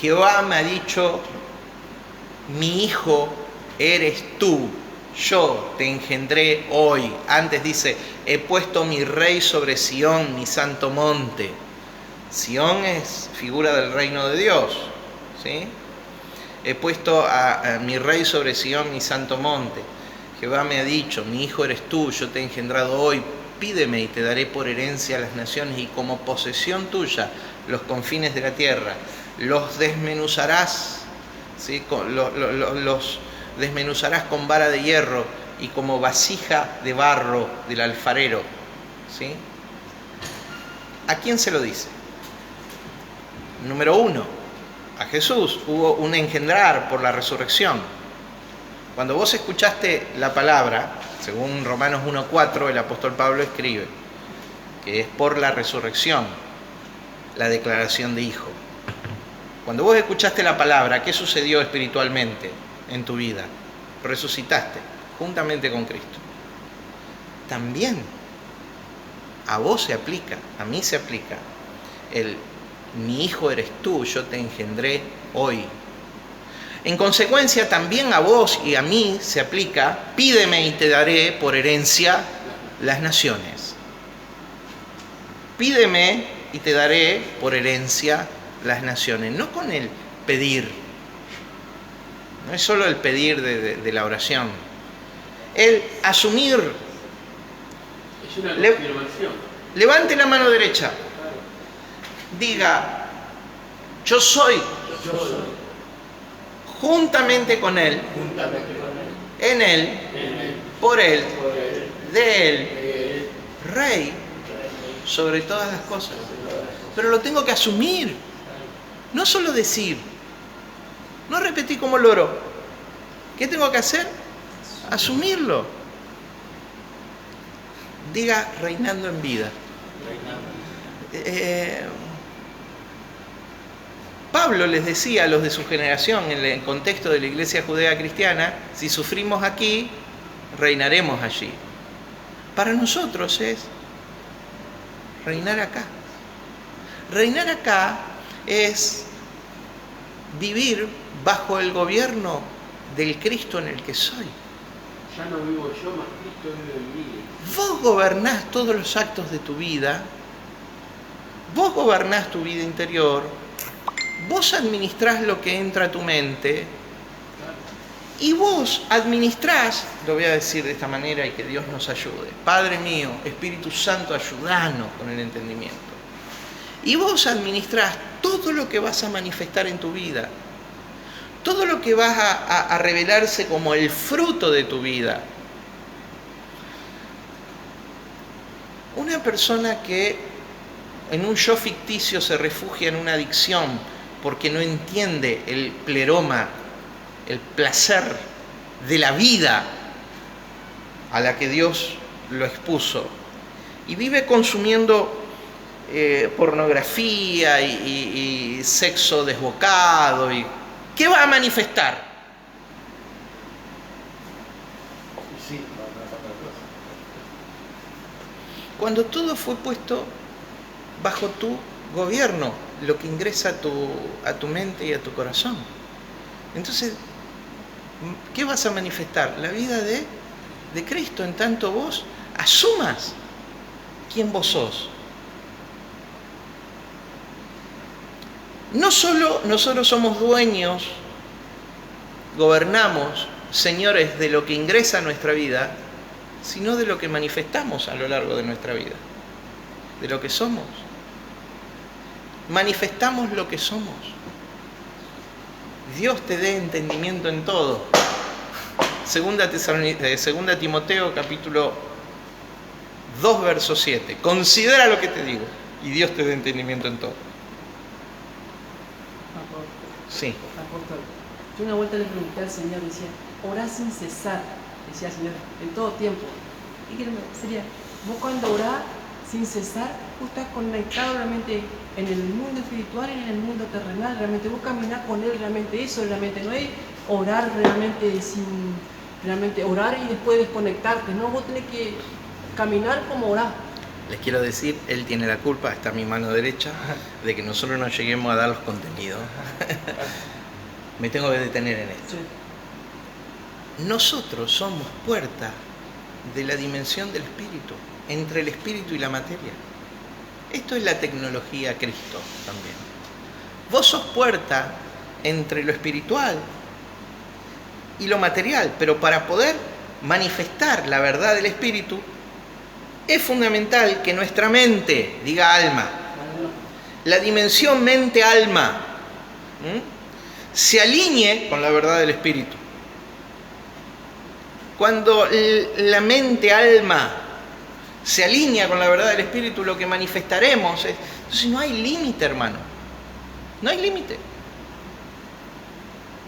Jehová me ha dicho, mi hijo eres tú, yo te engendré hoy. Antes dice, he puesto mi rey sobre Sión, mi santo monte. Sión es figura del reino de Dios, ¿sí? He puesto a mi rey sobre Sión, mi santo monte. Jehová me ha dicho, mi hijo eres tú, yo te he engendrado hoy. Pídeme y te daré por herencia a las naciones y como posesión tuya los confines de la tierra. Los desmenuzarás, ¿sí? Los desmenuzarás con vara de hierro y como vasija de barro del alfarero, ¿sí? ¿A quién se lo dice? Número 1, a Jesús. Hubo un engendrar por la resurrección. Cuando vos escuchaste la palabra, según Romanos 1:4, el apóstol Pablo escribe que es por la resurrección, la declaración de hijo. Cuando vos escuchaste la palabra, ¿qué sucedió espiritualmente en tu vida? Resucitaste juntamente con Cristo. También a vos se aplica, a mí se aplica mi hijo eres tú, yo te engendré hoy. En consecuencia, también a vos y a mí se aplica, pídeme y te daré por herencia las naciones. Pídeme y te daré por herencia las naciones. No con el pedir. No es solo el pedir de la oración. El asumir. Es una confirmación. Levante la mano derecha. Diga, yo soy. Juntamente con Él, en Él, por Él, de Él, Rey sobre todas las cosas. Pero lo tengo que asumir, no solo decir, no repetir como loro. ¿Qué tengo que hacer? Asumirlo. Diga, reinando en vida. Pablo les decía a los de su generación, en el contexto de la iglesia judea cristiana, si sufrimos aquí, reinaremos allí. Para nosotros es reinar acá. Reinar acá es vivir bajo el gobierno del Cristo en el que soy. Ya no vivo yo, más Cristo vive en mí. Vos gobernás todos los actos de tu vida, vos gobernás tu vida interior, vos administrás lo que entra a tu mente y vos administrás, lo voy a decir de esta manera y que Dios nos ayude. Padre mío, Espíritu Santo, ayudanos con el entendimiento. Y vos administrás todo lo que vas a manifestar en tu vida, todo lo que vas a revelarse como el fruto de tu vida. Una persona que en un yo ficticio se refugia en una adicción porque no entiende el pleroma, el placer de la vida a la que Dios lo expuso, y vive consumiendo pornografía y sexo desbocado, y ¿qué va a manifestar? Sí, no falta cosa. Cuando todo fue puesto bajo tu gobierno, lo que ingresa a tu mente y a tu corazón. Entonces, ¿qué vas a manifestar? La vida de Cristo, en tanto vos asumas quién vos sos. No solo nosotros somos dueños, gobernamos, señores de lo que ingresa a nuestra vida, sino de lo que manifestamos a lo largo de nuestra vida, de lo que somos. Manifestamos lo que somos. Dios te dé entendimiento en todo. Segunda Timoteo capítulo 2 verso 7. Considera lo que te digo y Dios te dé entendimiento en todo. Sí. Apóstol, yo una vuelta le pregunté al Señor, decía, orá sin cesar, decía el Señor, en todo tiempo. Y que sería, vos cuando orás sin cesar, vos estás conectado realmente en el mundo espiritual y en el mundo terrenal, realmente vos caminás con Él, realmente eso, realmente no es orar realmente realmente orar y después desconectarte, no, vos tenés que caminar como orar. Les quiero decir, Él tiene la culpa, está a mi mano derecha, de que nosotros no lleguemos a dar los contenidos. Me tengo que detener en esto. Sí. Nosotros somos puerta de la dimensión del espíritu, entre el espíritu y la materia. Esto es la tecnología Cristo también. Vos sos puerta entre lo espiritual y lo material, pero para poder manifestar la verdad del espíritu, es fundamental que nuestra mente, diga alma, la dimensión mente-alma, se alinee con la verdad del espíritu. Cuando la mente-alma se alinea con la verdad del espíritu, lo que manifestaremos es... Entonces no hay límite, hermano. No hay límite.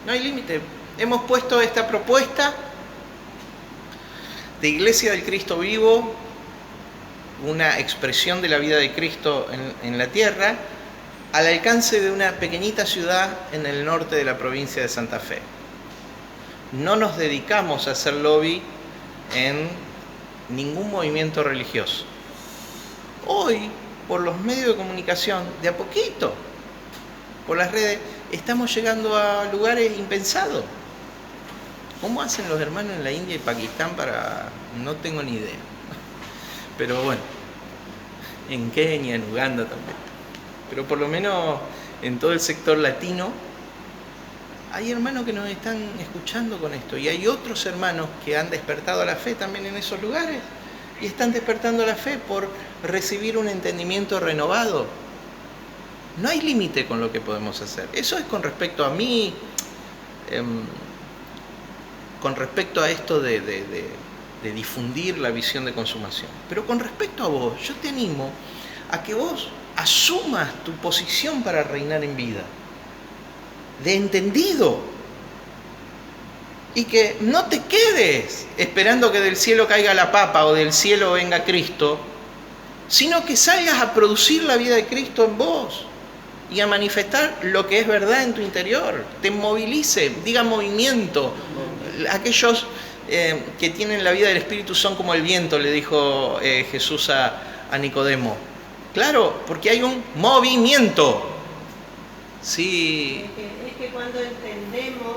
No hay límite. Hemos puesto esta propuesta de Iglesia del Cristo Vivo, una expresión de la vida de Cristo en la tierra, al alcance de una pequeñita ciudad en el norte de la provincia de Santa Fe. No nos dedicamos a hacer lobby en ningún movimiento religioso. Hoy, por los medios de comunicación, de a poquito, por las redes, estamos llegando a lugares impensados. ¿Cómo hacen los hermanos en la India y Pakistán para...? No tengo ni idea. Pero bueno, en Kenia, en Uganda también. Pero por lo menos en todo el sector latino hay hermanos que nos están escuchando con esto. Y hay otros hermanos que han despertado a la fe también en esos lugares. Y están despertando a la fe por recibir un entendimiento renovado. No hay límite con lo que podemos hacer. Eso es con respecto a mí, con respecto a esto de difundir la visión de consumación. Pero con respecto a vos, yo te animo a que vos asumas tu posición para reinar en vida, de entendido, y que no te quedes esperando que del cielo caiga la papa o del cielo venga Cristo, sino que salgas a producir la vida de Cristo en vos y a manifestar lo que es verdad en tu interior. Te movilice, diga movimiento. Aquellos que tienen la vida del Espíritu son como el viento, le dijo Jesús a Nicodemo. Claro, porque hay un movimiento. Sí. Es que cuando entendemos,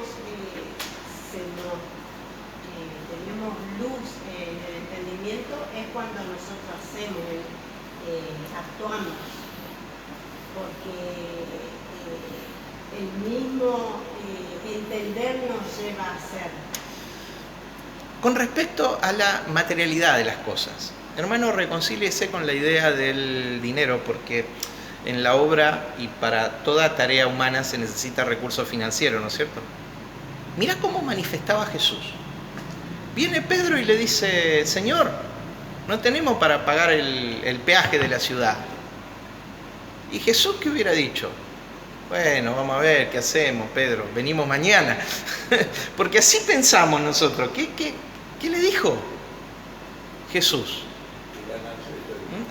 tenemos luz en el entendimiento, es cuando nosotros hacemos, actuamos. Porque el mismo entender nos lleva a hacer. Con respecto a la materialidad de las cosas, hermano, reconcíliese con la idea del dinero, porque en la obra y para toda tarea humana se necesita recursos financieros, ¿no es cierto? Mira cómo manifestaba Jesús. Viene Pedro y le dice: Señor, no tenemos para pagar el peaje de la ciudad. ¿Y Jesús qué hubiera dicho? Bueno, vamos a ver qué hacemos, Pedro, venimos mañana. Porque así pensamos nosotros. ¿Qué le dijo Jesús?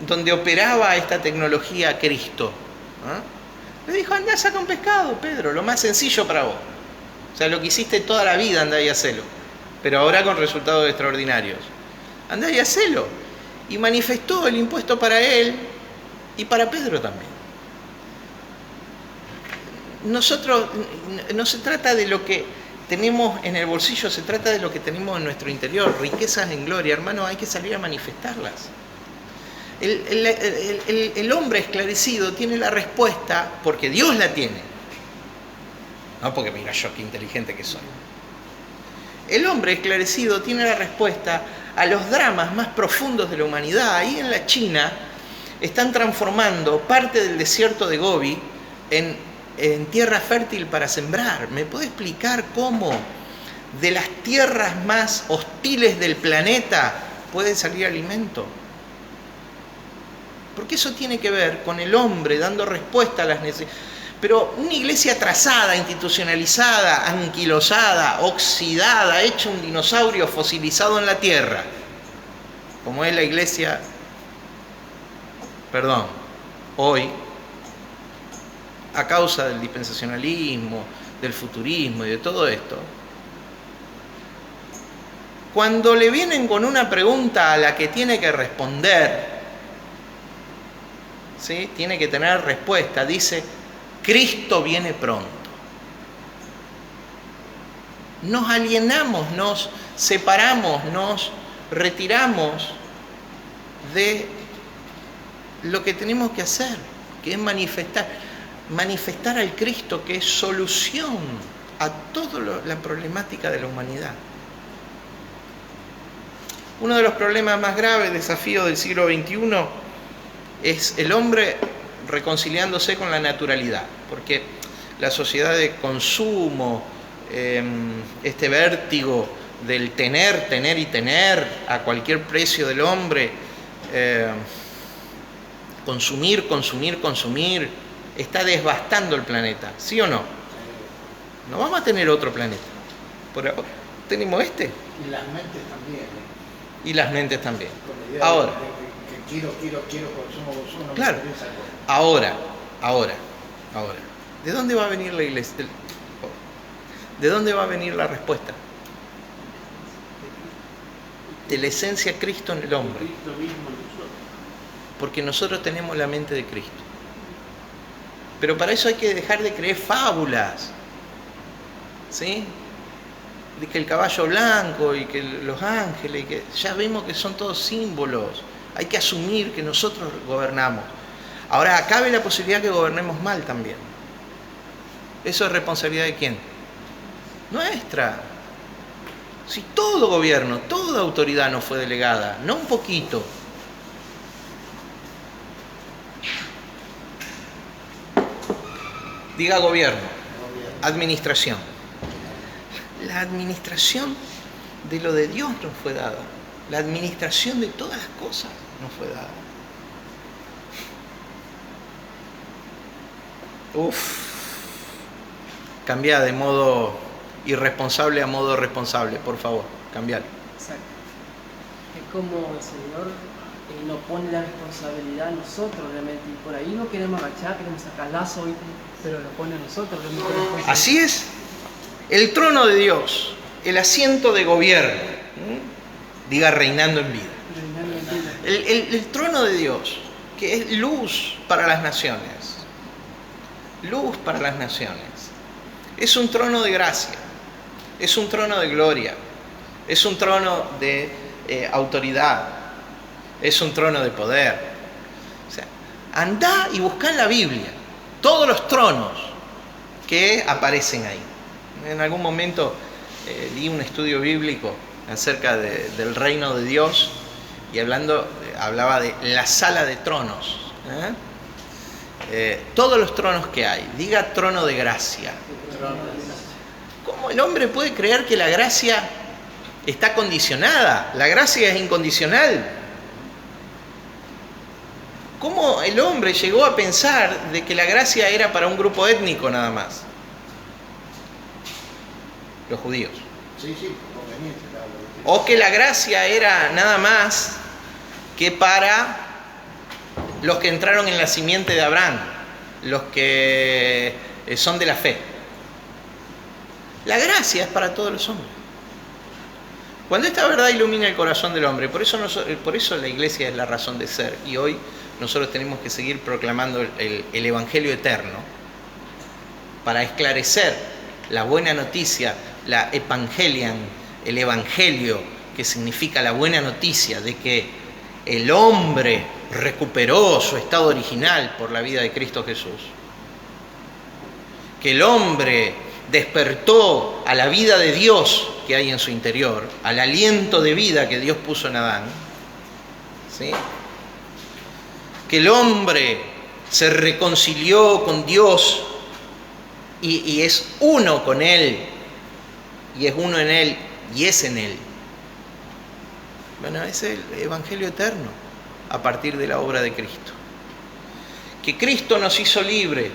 Donde operaba esta tecnología Cristo. Le dijo: andá, saca un pescado, Pedro, lo más sencillo para vos. O sea, lo que hiciste toda la vida, andá y hacelo. Pero ahora con resultados extraordinarios. Andá y hacelo. Y manifestó el impuesto para él y para Pedro también. Nosotros, no se trata de lo que tenemos en el bolsillo, se trata de lo que tenemos en nuestro interior, riquezas en gloria. Hermano, hay que salir a manifestarlas. El hombre esclarecido tiene la respuesta porque Dios la tiene. No porque mira yo qué inteligente que soy. El hombre esclarecido tiene la respuesta a los dramas más profundos de la humanidad. Ahí en la China están transformando parte del desierto de Gobi en tierra fértil para sembrar. ¿Me puede explicar cómo de las tierras más hostiles del planeta puede salir alimento. Porque eso tiene que ver con el hombre dando respuesta a las necesidades. Pero una iglesia atrasada, institucionalizada, anquilosada, oxidada, hecha un dinosaurio fosilizado en la tierra, como es la iglesia, hoy, a causa del dispensacionalismo, del futurismo y de todo esto, cuando le vienen con una pregunta a la que tiene que responder, ¿sí? Tiene que tener respuesta, dice: Cristo viene pronto. Nos alienamos, nos separamos, nos retiramos de lo que tenemos que hacer, que es manifestar al Cristo, que es solución a toda la problemática de la humanidad. Uno de los problemas más graves, desafíos del siglo XXI, es el hombre reconciliándose con la naturalidad, porque la sociedad de consumo, este vértigo del tener y tener a cualquier precio del hombre, consumir, está devastando el planeta, ¿sí o no? No vamos a tener otro planeta. Por ahora tenemos este. Y las mentes también. Y las mentes también. Con la idea Ahora. Que quiero, consumo. Claro. Ahora. ¿De dónde va a venir la iglesia? ¿De dónde va a venir la respuesta? De la esencia de Cristo en el hombre. Cristo mismo en nosotros. Porque nosotros tenemos la mente de Cristo. Pero para eso hay que dejar de creer fábulas, ¿sí? De que el caballo blanco y que los ángeles, que ya vemos que son todos símbolos. Hay que asumir que nosotros gobernamos. Ahora, cabe la posibilidad que gobernemos mal también. ¿Eso es responsabilidad de quién? Nuestra. Si todo gobierno, toda autoridad nos fue delegada, no un poquito. Diga gobierno, administración. La administración de lo de Dios nos fue dada. La administración de todas las cosas nos fue dada. Cambia de modo irresponsable a modo responsable, por favor, cambialo. Exacto. Es como el Señor nos pone la responsabilidad a nosotros realmente, y por ahí no queremos agachar, queremos sacar lazo, pero lo pone a nosotros realmente. Así es. El trono de Dios, el asiento de gobierno, diga reinando en vida. El trono de Dios, que es luz para las naciones. Luz para las naciones. Es un trono de gracia, es un trono de gloria, es un trono de autoridad, es un trono de poder. O sea, andá y buscá en la Biblia todos los tronos que aparecen ahí. En algún momento di un estudio bíblico acerca del reino de Dios y hablaba de la sala de tronos. Todos los tronos que hay, diga trono de gracia. ¿Cómo el hombre puede creer que la gracia está condicionada? La gracia es incondicional. ¿Cómo el hombre llegó a pensar de que la gracia era para un grupo étnico nada más? Los judíos. Sí, conveniente. O que la gracia era nada más que para los que entraron en la simiente de Abraham, los que son de la fe. La gracia es para todos los hombres. Cuando esta verdad ilumina el corazón del hombre, por eso la iglesia es la razón de ser, y hoy nosotros tenemos que seguir proclamando el evangelio eterno para esclarecer la buena noticia, la evangelian, el evangelio, que significa la buena noticia de que el hombre recuperó su estado original por la vida de Cristo Jesús, que el hombre despertó a la vida de Dios que hay en su interior, al aliento de vida que Dios puso en Adán, ¿sí? Que el hombre se reconcilió con Dios y es uno con Él, y es uno en Él y es en Él. Bueno, es el Evangelio eterno a partir de la obra de Cristo. Que Cristo nos hizo libre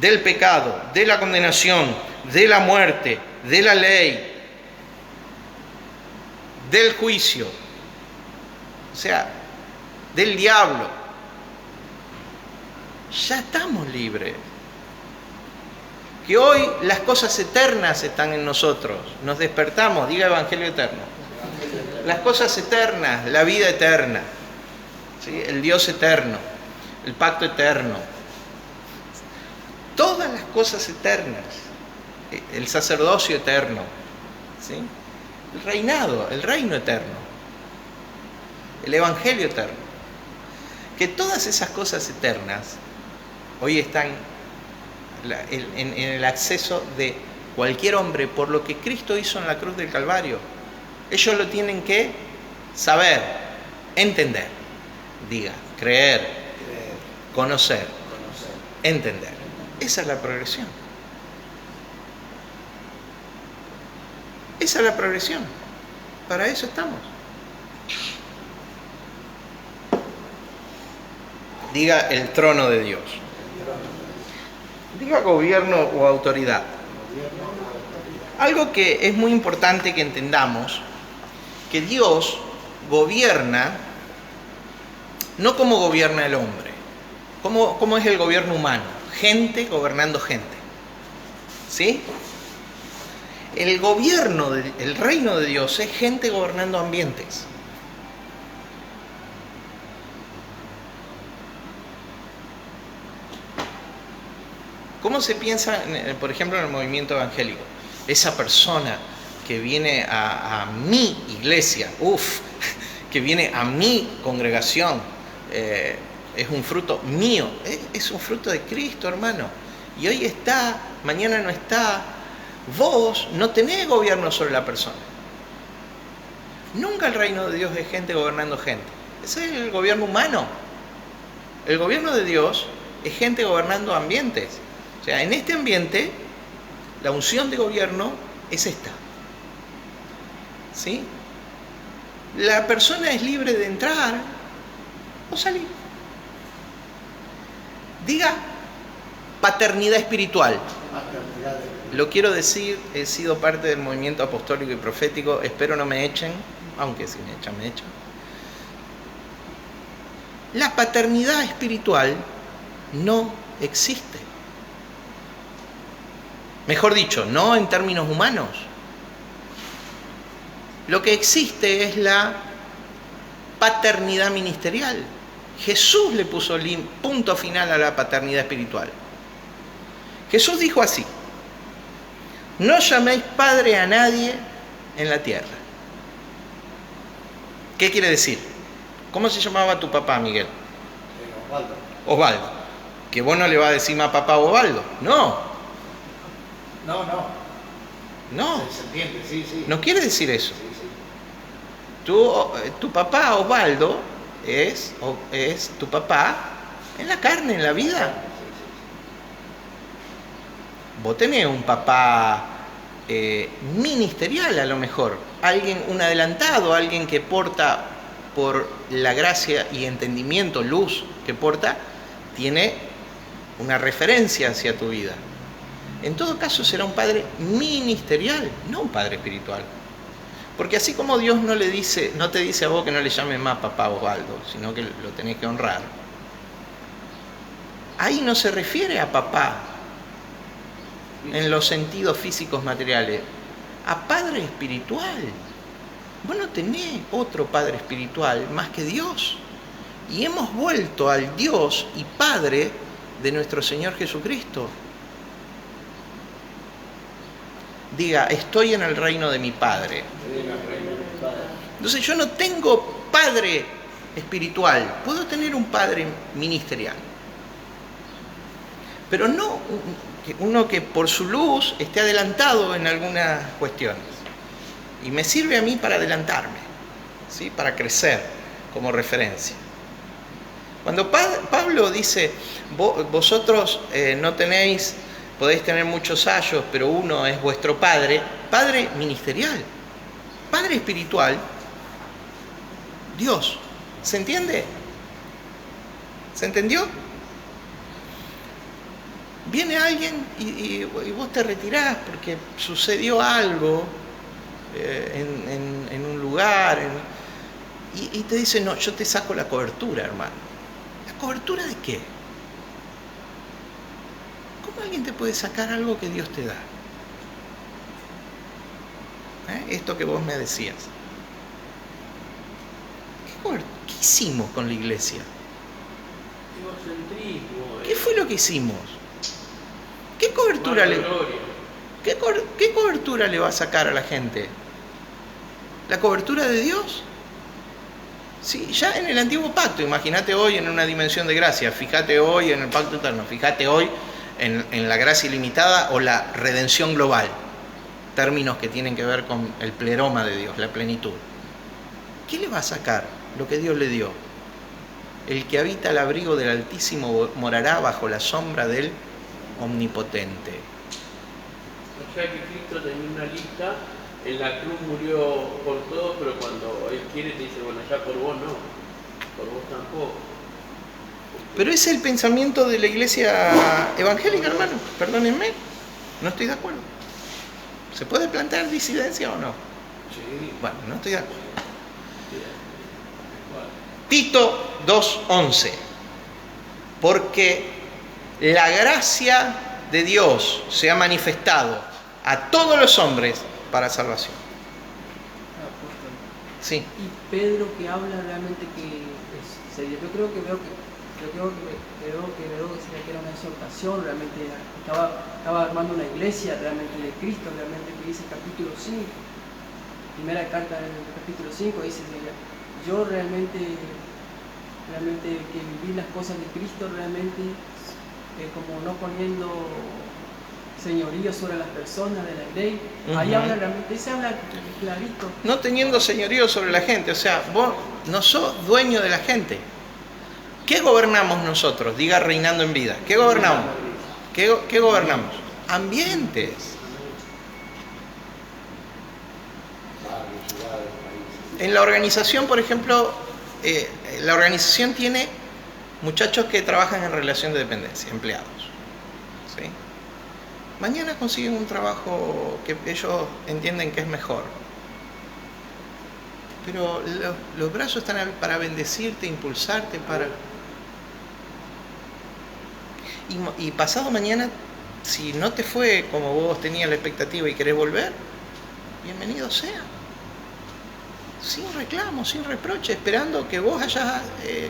del pecado, de la condenación, de la muerte, de la ley, del juicio, o sea, del diablo. Ya estamos libres. Que hoy las cosas eternas están en nosotros. Nos despertamos, diga Evangelio eterno. Las cosas eternas, la vida eterna, ¿sí? El Dios eterno, el pacto eterno. Todas las cosas eternas, el sacerdocio eterno, ¿sí? El reinado, el reino eterno, el Evangelio eterno. Que todas esas cosas eternas hoy están en el acceso de cualquier hombre por lo que Cristo hizo en la cruz del Calvario. Ellos lo tienen que saber, entender, diga, creer, conocer, entender. Esa es la progresión. Esa es la progresión. Para eso estamos. Diga el trono de Dios. Diga gobierno o autoridad. Algo que es muy importante que entendamos, que Dios gobierna no como gobierna el hombre. ¿Cómo es el gobierno humano? Gente gobernando gente. ¿Sí? El gobierno, el reino de Dios es gente gobernando ambientes. ¿Cómo se piensa, por ejemplo, en el movimiento evangélico? Esa persona que viene a mi iglesia, que viene a mi congregación, es un fruto mío, es un fruto de Cristo, hermano. Y hoy está, mañana no está. Vos no tenés gobierno sobre la persona. Nunca el reino de Dios es gente gobernando gente. Ese es el gobierno humano. El gobierno de Dios es gente gobernando ambientes. O sea, en este ambiente, la unción de gobierno es esta. ¿Sí? La persona es libre de entrar o salir. Diga paternidad espiritual. Lo quiero decir, he sido parte del movimiento apostólico y profético, espero no me echen, aunque si me echan, me echan. La paternidad espiritual no existe. Mejor dicho, no en términos humanos. Lo que existe es la paternidad ministerial. Jesús le puso punto final a la paternidad espiritual. Jesús dijo así: no llaméis padre a nadie en la tierra. ¿Qué quiere decir? ¿Cómo se llamaba tu papá, Miguel? Osvaldo. Osvaldo. ¿Que vos no le vas a decir más papá a Osvaldo? No. No. Se entiende, sí, sí. No quiere decir eso. Sí, sí. Tu papá Osvaldo es tu papá en la carne, en la vida. Vos tenés un papá ministerial a lo mejor, un adelantado, alguien que porta por la gracia y entendimiento, luz que porta, tiene una referencia hacia tu vida. En todo caso será un padre ministerial, no un padre espiritual. Porque así como Dios no te dice a vos que no le llames más papá Osvaldo, sino que lo tenés que honrar. Ahí no se refiere a papá en los sentidos físicos materiales, a padre espiritual. Vos no tenés otro padre espiritual más que Dios. Y hemos vuelto al Dios y Padre de nuestro Señor Jesucristo. Diga, estoy en el reino de mi Padre. Entonces yo no tengo padre espiritual, puedo tener un padre ministerial. Pero no uno que por su luz esté adelantado en algunas cuestiones. Y me sirve a mí para adelantarme, ¿sí? Para crecer como referencia. Cuando Pablo dice, vosotros podéis tener muchos ayos, pero uno es vuestro padre, Padre ministerial, Padre espiritual, Dios. ¿Se entiende? ¿Se entendió? Viene alguien y vos te retirás porque sucedió algo en un lugar y te dice, no, yo te saco la cobertura, hermano. ¿La cobertura de qué? ¿Cómo alguien te puede sacar algo que Dios te da? Esto que vos me decías. ¿Qué hicimos con la iglesia? Egocentrismo. ¿Qué fue lo que hicimos? ¿Qué cobertura ¿Qué cobertura le va a sacar a la gente? ¿La cobertura de Dios? Sí, ya en el antiguo pacto, imagínate hoy en una dimensión de gracia, fíjate hoy en el pacto eterno, fíjate hoy en la gracia ilimitada o la redención global, términos que tienen que ver con el pleroma de Dios, la plenitud. ¿Qué le va a sacar lo que Dios le dio? El que habita al abrigo del Altísimo morará bajo la sombra del Omnipotente. O sea que Cristo tenía una lista, en la cruz murió por todos, pero cuando Él quiere te dice, bueno, ya por vos no, por vos tampoco. Pero es el pensamiento de la iglesia evangélica, hermano, perdónenme, no estoy de acuerdo. ¿Se puede plantear disidencia o no? Sí. Bueno, no estoy de acuerdo. Tito 2:11, porque la gracia de Dios se ha manifestado a todos los hombres para salvación. Sí. Y Pedro que habla realmente yo creo que decía que era una exhortación, realmente estaba armando una iglesia realmente de Cristo, realmente que dice capítulo 5, primera carta del capítulo 5, dice, mira, yo realmente que viví las cosas de Cristo realmente como no poniendo señorío sobre las personas de la ley. Ahí habla realmente, se habla clarito. No teniendo señorío sobre la gente, o sea, vos no sos dueño de la gente. ¿Qué gobernamos nosotros? Diga reinando en vida. ¿Qué gobernamos? ¿Qué gobernamos? Ambientes. En la organización, por ejemplo, la organización tiene muchachos que trabajan en relación de dependencia, empleados. ¿Sí? Mañana consiguen un trabajo que ellos entienden que es mejor. Pero los brazos están para bendecirte, impulsarte, para... Y pasado mañana, si no te fue como vos tenías la expectativa y querés volver, bienvenido sea. Sin reclamo, sin reproche, esperando que vos hayas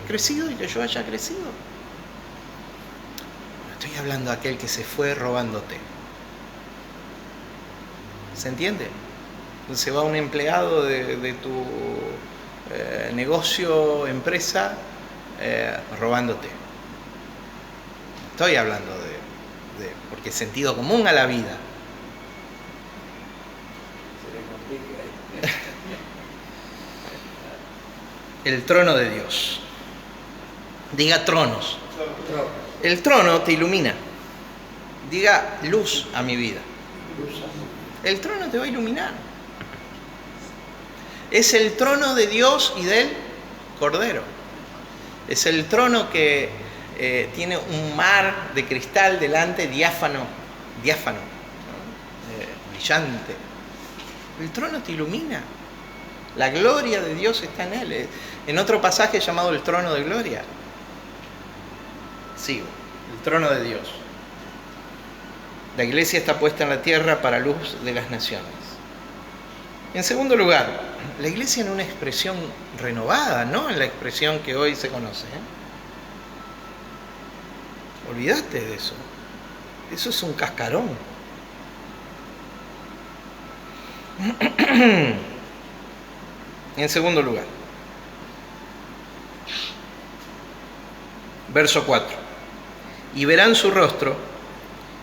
crecido y que yo haya crecido. No estoy hablando de aquel que se fue robándote. ¿Se entiende? Se va un empleado de tu negocio, empresa, robándote. Estoy hablando porque es sentido común a la vida. El trono de Dios. Diga tronos. El trono te ilumina. Diga luz a mi vida. El trono te va a iluminar. Es el trono de Dios y del Cordero. Es el trono que tiene un mar de cristal delante, diáfano, brillante. El trono te ilumina. La gloria de Dios está en él. En otro pasaje llamado el trono de gloria. Sigo. El trono de Dios. La iglesia está puesta en la tierra para luz de las naciones. En segundo lugar, la iglesia en una expresión renovada, no en la expresión que hoy se conoce. Olvídate de eso. Eso es un cascarón. En segundo lugar, verso 4. Y verán su rostro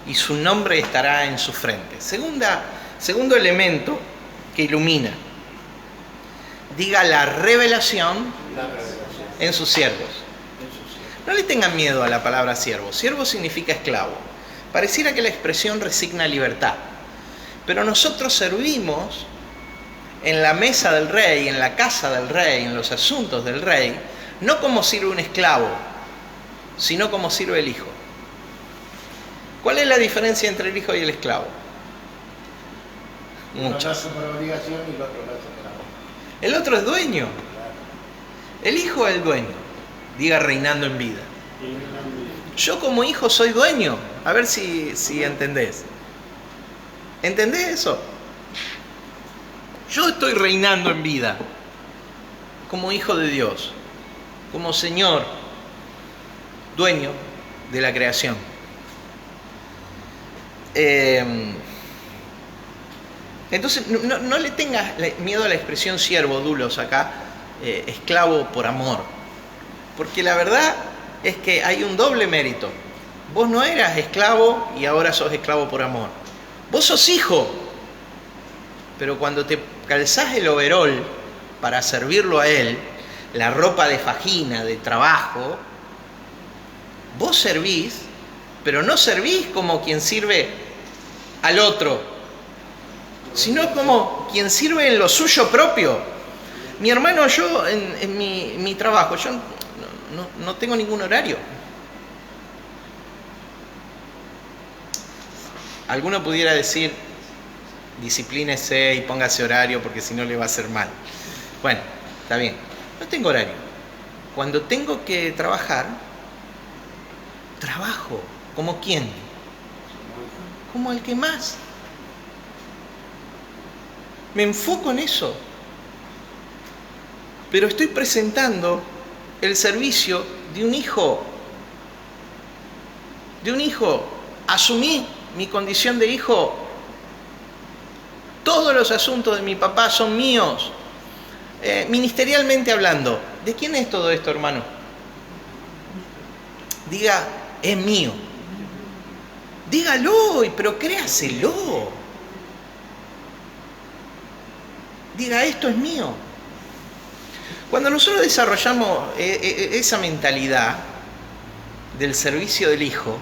y su nombre estará en su frente. Segundo elemento que ilumina. Diga la revelación en sus siervos. No le tengan miedo a la palabra siervo. Siervo significa esclavo. Pareciera que la expresión resigna libertad. Pero nosotros servimos en la mesa del rey, en la casa del rey, en los asuntos del rey, no como sirve un esclavo, sino como sirve el hijo. ¿Cuál es la diferencia entre el hijo y el esclavo? Uno lo Muchas. hace por obligación y el otro lo hace por amor. El otro es dueño. El hijo es el dueño. Diga reinando en vida. Yo como hijo soy dueño. A ver si entendés. ¿Entendés eso? Yo estoy reinando en vida. Como hijo de Dios. Como Señor. Dueño de la creación. Entonces, no le tengas miedo a la expresión siervo, dulos acá, esclavo por amor. Porque la verdad es que hay un doble mérito. Vos no eras esclavo y ahora sos esclavo por amor. Vos sos hijo, pero cuando te calzás el overol para servirlo a él, la ropa de fajina, de trabajo, vos servís, pero no servís como quien sirve al otro, sino como quien sirve en lo suyo propio. Mi hermano, yo en mi trabajo, yo no tengo ningún horario. Alguno pudiera decir, disciplínese y póngase horario porque si no le va a hacer mal. Bueno, está bien, no tengo horario. Cuando tengo que trabajar, trabajo. ¿Como quién? Como el que más. Me enfoco en eso. Pero estoy presentando el servicio de un hijo. De un hijo. Asumí mi condición de hijo. Todos los asuntos de mi papá son míos. Ministerialmente hablando. ¿De quién es todo esto, hermano? Diga, es mío. Dígalo, pero créaselo. Diga, esto es mío. Cuando nosotros desarrollamos esa mentalidad del servicio del hijo,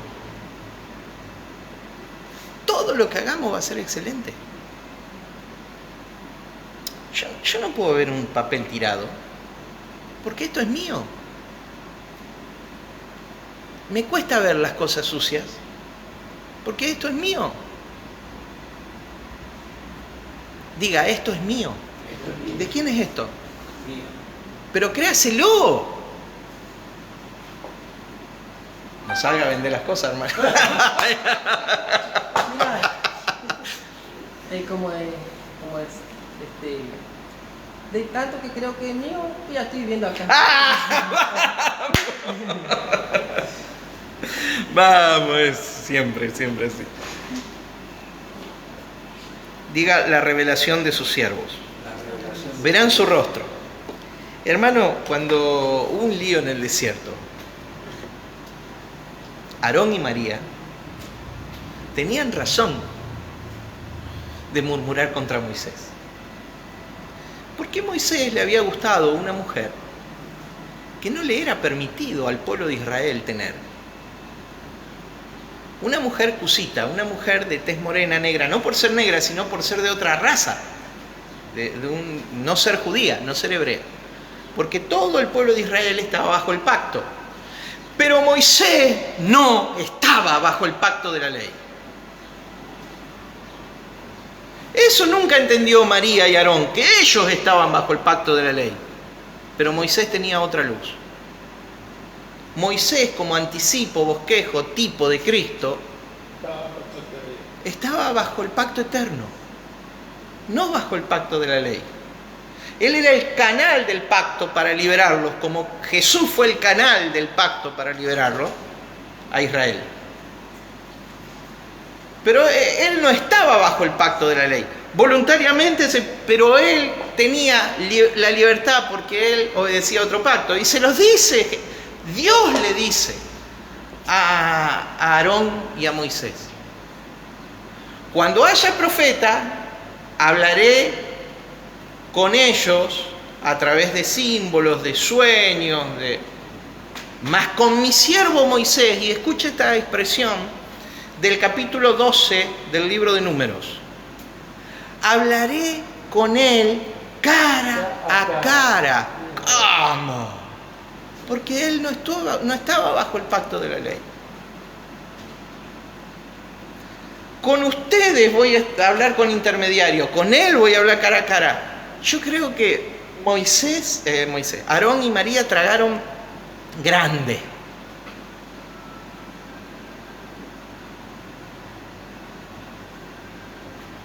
todo lo que hagamos va a ser excelente. Yo no puedo ver un papel tirado, porque esto es mío. Me cuesta ver las cosas sucias, porque esto es mío. Diga, esto es mío. ¿De quién es esto? Pero créaselo. No salga a vender las cosas, hermano. Como es, de tanto que creo que es mío, ya estoy viviendo acá. Vamos, es siempre así. Diga la revelación de sus siervos. Verán su rostro. Hermano, cuando hubo un lío en el desierto, Aarón y María tenían razón de murmurar contra Moisés. ¿Por qué Moisés le había gustado una mujer que no le era permitido al pueblo de Israel tener? Una mujer cusita, una mujer de tez morena, negra, no por ser negra, sino por ser de otra raza, no ser judía, no ser hebrea. Porque todo el pueblo de Israel estaba bajo el pacto. Pero Moisés no estaba bajo el pacto de la ley. Eso nunca entendió María y Aarón, que ellos estaban bajo el pacto de la ley. Pero Moisés tenía otra luz. Moisés, como anticipo, bosquejo, tipo de Cristo, estaba bajo el pacto eterno, no bajo el pacto de la ley. Él era el canal del pacto para liberarlos, como Jesús fue el canal del pacto para liberarlo a Israel. Pero él no estaba bajo el pacto de la ley. Voluntariamente, pero él tenía la libertad porque él obedecía a otro pacto. Y se los dice, Dios le dice a Aarón y a Moisés: cuando haya profeta, hablaré con ellos a través de símbolos, de sueños, mas con mi siervo Moisés, y escuche esta expresión del capítulo 12 del libro de Números. hablaré con él cara a cara. ¿Cómo? Porque él no estaba bajo el pacto de la ley. Con ustedes voy a hablar con intermediario, con él voy a hablar cara a cara. Yo creo que Aarón y María tragaron grande.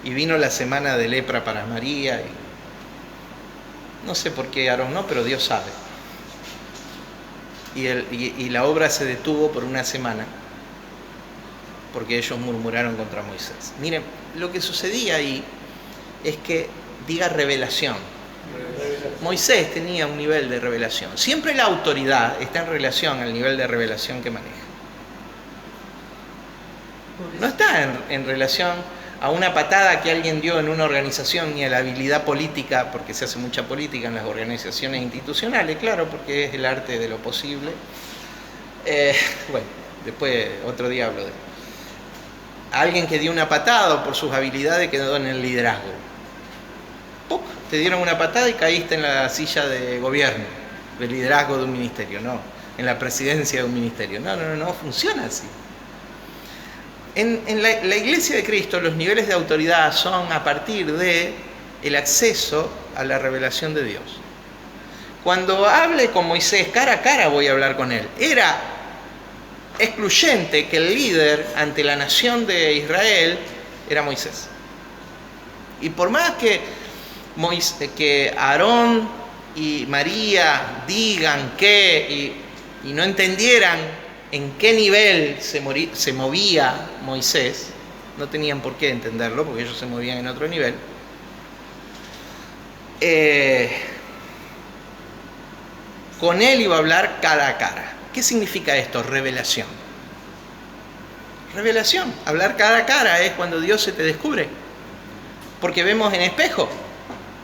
Y vino la semana de lepra para María. Y no sé por qué Aarón no, pero Dios sabe. Y la obra se detuvo por una semana, porque ellos murmuraron contra Moisés. Miren, lo que sucedía ahí es que, diga revelación. Moisés tenía un nivel de revelación. Siempre la autoridad está en relación al nivel de revelación que maneja. No está en relación a una patada que alguien dio en una organización ni a la habilidad política, porque se hace mucha política en las organizaciones institucionales, claro, porque es el arte de lo posible. Bueno, después otro día hablo de eso. Alguien que dio una patada o por sus habilidades quedó en el liderazgo. ¡Puc! Te dieron una patada y caíste en la silla de gobierno, de liderazgo de un ministerio, no, en la presidencia de un ministerio. No funciona así. En la Iglesia de Cristo los niveles de autoridad son a partir de el acceso a la revelación de Dios. Cuando hable con Moisés cara a cara voy a hablar con él. Era excluyente que el líder ante la nación de Israel era Moisés. Y por más que Aarón y María digan que y no entendieran en qué nivel se movía Moisés, no tenían por qué entenderlo porque ellos se movían en otro nivel, con él iba a hablar cara a cara. ¿Qué significa esto? Revelación. Revelación. Hablar cara a cara es cuando Dios se te descubre. Porque vemos en espejo.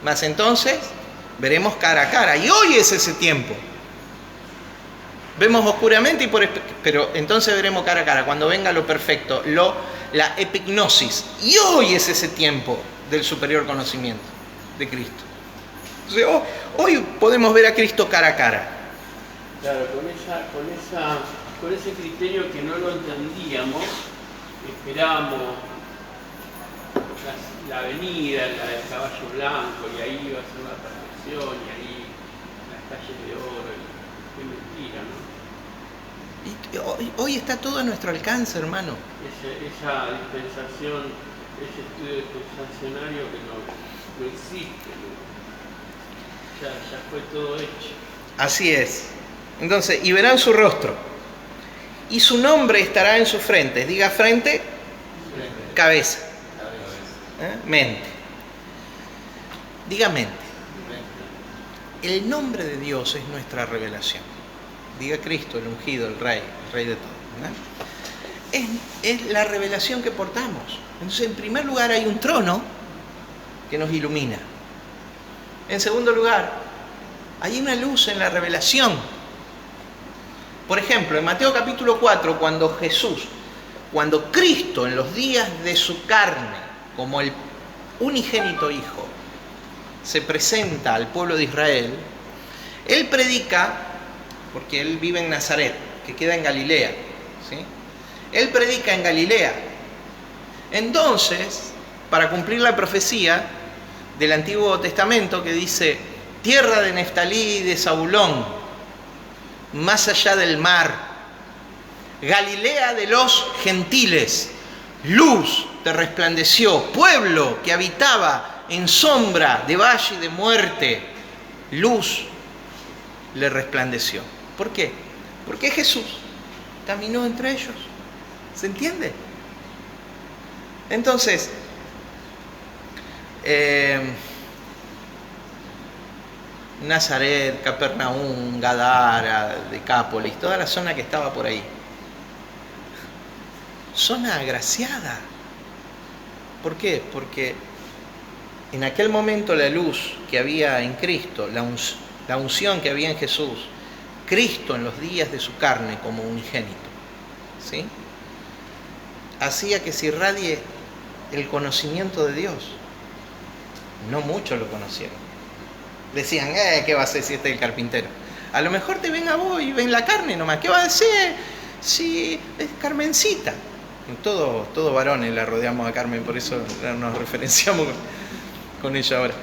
Mas entonces veremos cara a cara. Y hoy es ese tiempo. Vemos oscuramente, pero entonces veremos cara a cara. Cuando venga lo perfecto, la epignosis. Y hoy es ese tiempo del superior conocimiento de Cristo. Entonces, hoy podemos ver a Cristo cara a cara. Claro, con ese criterio que no lo entendíamos, esperábamos la venida, la del caballo blanco, y ahí iba a ser la perfección, y ahí las calles de oro, y qué mentira, ¿no? Y hoy está todo a nuestro alcance, hermano. Esa dispensación, ese estudio dispensacionario que no existe, ¿no? Ya fue todo hecho. Así es. Entonces, y verán su rostro, y su nombre estará en sus frentes. Diga frente, cabeza, mente. Diga mente. El nombre de Dios es nuestra revelación. Diga Cristo, el ungido, el rey de todo, ¿no? Es la revelación que portamos. Entonces, en primer lugar, hay un trono que nos ilumina. En segundo lugar, hay una luz en la revelación. Por ejemplo, en Mateo capítulo 4, cuando Cristo en los días de su carne, como el unigénito Hijo, se presenta al pueblo de Israel, Él predica, porque Él vive en Nazaret, que queda en Galilea, ¿sí? Él predica en Galilea. Entonces, para cumplir la profecía del Antiguo Testamento que dice, tierra de Neftalí y de Zabulón, más allá del mar, Galilea de los gentiles, luz te resplandeció, pueblo que habitaba en sombra de valle y de muerte, luz le resplandeció. ¿Por qué? Porque Jesús caminó entre ellos. ¿Se entiende? Entonces, Nazaret, Capernaum, Gadara, Decápolis, toda la zona que estaba por ahí. Zona agraciada. ¿Por qué? Porque en aquel momento la luz que había en Cristo, la unción que había en Jesús, Cristo en los días de su carne como unigénito, ¿sí?, hacía que se irradie el conocimiento de Dios. no muchos lo conocieron. Decían, ¿qué va a hacer si este es el carpintero? A lo mejor te ven a vos y ven la carne nomás. ¿Qué va a decir si es Carmencita? Todos varones la rodeamos a Carmen, por eso nos referenciamos con ella ahora.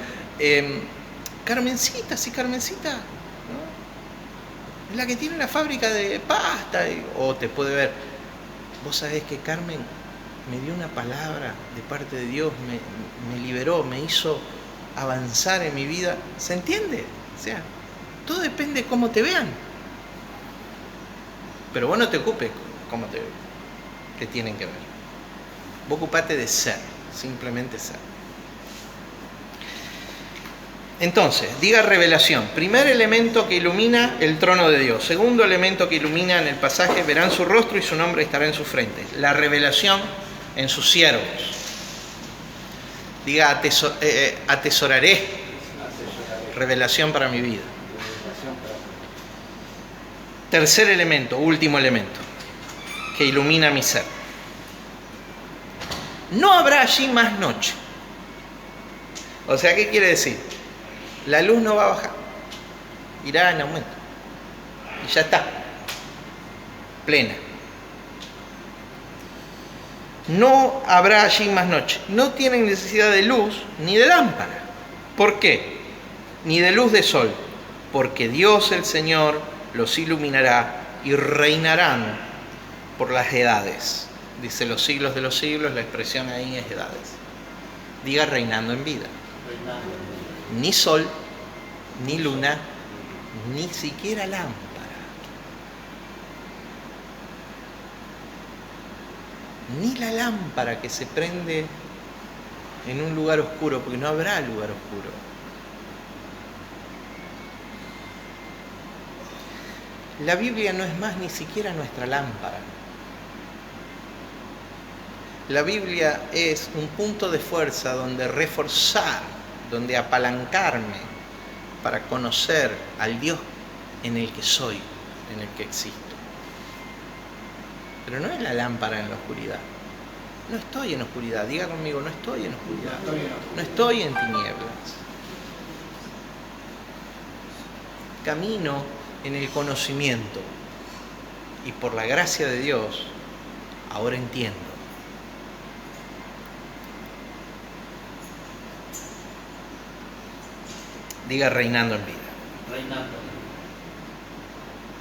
Carmencita, sí, Carmencita, ¿no? Es la que tiene la fábrica de pasta. O te puede ver, vos sabés que Carmen me dio una palabra de parte de Dios, me liberó, me hizo avanzar en mi vida. ¿Se entiende? O sea, todo depende de cómo te vean. Pero vos no te ocupes cómo te tienen que ver. Vos ocupate de ser, simplemente ser. Entonces, diga revelación. Primer elemento que ilumina el trono de Dios. Segundo elemento que ilumina en el pasaje, verán su rostro y su nombre estará en su frente. La revelación en sus siervos. Diga, atesoraré revelación para mi vida. Tercer elemento, último elemento, que ilumina mi ser. No habrá allí más noche. O sea, ¿qué quiere decir? La luz no va a bajar, irá en aumento. Y ya está, plena. No habrá allí más noche. No tienen necesidad de luz ni de lámpara. ¿Por qué? Ni de luz de sol. Porque Dios el Señor los iluminará y reinarán por las edades. Dice los siglos de los siglos, la expresión ahí es edades. Diga reinando en vida. Ni sol, ni luna, ni siquiera lámpara. Ni la lámpara que se prende en un lugar oscuro, porque no habrá lugar oscuro. La Biblia no es más ni siquiera nuestra lámpara. La Biblia es un punto de fuerza donde reforzar, donde apalancarme para conocer al Dios en el que soy, en el que existo. Pero no es la lámpara en la oscuridad. No estoy en oscuridad. Diga conmigo, no estoy en oscuridad. No estoy en tinieblas. Camino en el conocimiento. Y por la gracia de Dios, ahora entiendo. Diga reinando en vida. Reinando.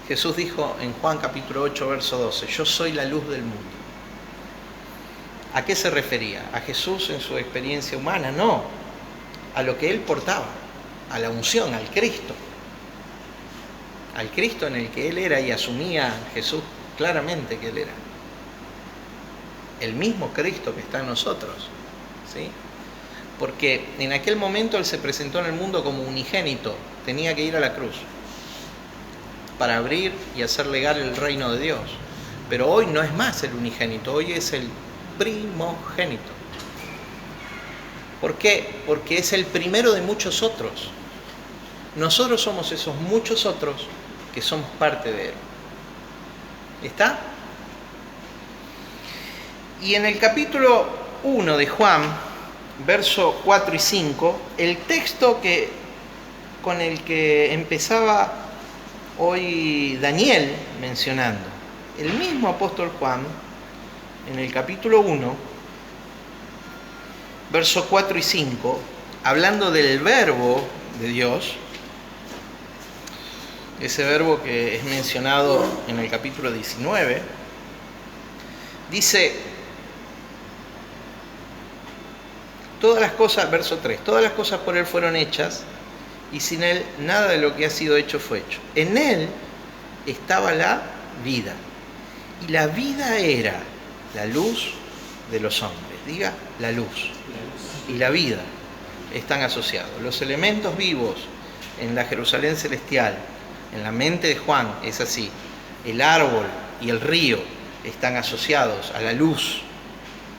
Jesús dijo en Juan capítulo 8, verso 12, yo soy la luz del mundo. ¿A qué se refería? ¿A Jesús en su experiencia humana? No, a lo que Él portaba, a la unción, al Cristo. Al Cristo en el que Él era y asumía Jesús claramente que Él era. El mismo Cristo que está en nosotros, ¿sí? Porque en aquel momento Él se presentó en el mundo como unigénito, tenía que ir a la cruz para abrir y hacer legal el reino de Dios. Pero hoy no es más el unigénito, hoy es el primogénito. ¿Por qué? Porque es el primero de muchos otros. Nosotros somos esos muchos otros que somos parte de Él. ¿Está? Y en el capítulo 1 de Juan, verso 4 y 5, el texto con el que empezaba hoy Daniel mencionando, el mismo apóstol Juan, en el capítulo 1, verso 4 y 5, hablando del verbo de Dios, ese verbo que es mencionado en el capítulo 19, dice, todas las cosas, verso 3, todas las cosas por Él fueron hechas, y sin Él nada de lo que ha sido hecho fue hecho. En Él estaba la vida, y la vida era la luz de los hombres. Diga, la luz y la vida están asociados. Los elementos vivos en la Jerusalén celestial, en la mente de Juan, es así. El árbol y el río están asociados a la luz.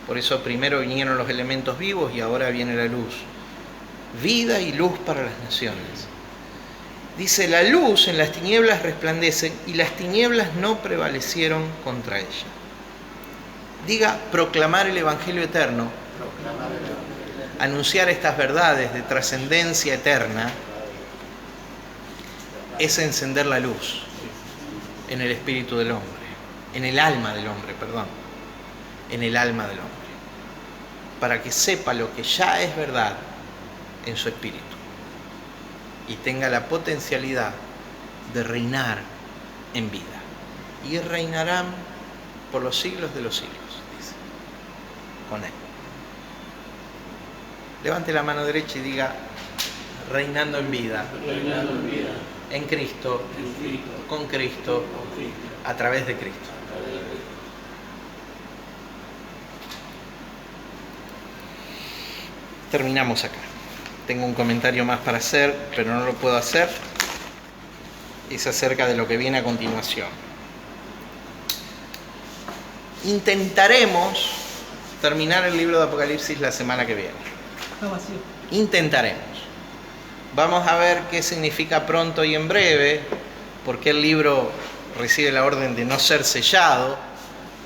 Por eso primero vinieron los elementos vivos y ahora viene la luz. Vida y luz para las naciones. Dice, la luz en las tinieblas resplandece y las tinieblas no prevalecieron contra ella. Diga, proclamar el Evangelio eterno anunciar estas verdades de trascendencia eterna es encender la luz en el espíritu del hombre, en el alma del hombre, perdón, en el alma del hombre, para que sepa lo que ya es verdad en su espíritu y tenga la potencialidad de reinar en vida. Y reinarán por los siglos de los siglos, dice, con él. Levante la mano derecha y diga: reinando en vida, Reinando en vida, en Cristo, en Cristo, con Cristo, con Cristo. a través de Cristo. Terminamos acá. Tengo un comentario más para hacer, pero no lo puedo hacer. Es acerca de lo que viene a continuación. Intentaremos terminar el libro de Apocalipsis la semana que viene. Está vacío. Intentaremos. Vamos a ver qué significa pronto y en breve, por qué el libro recibe la orden de no ser sellado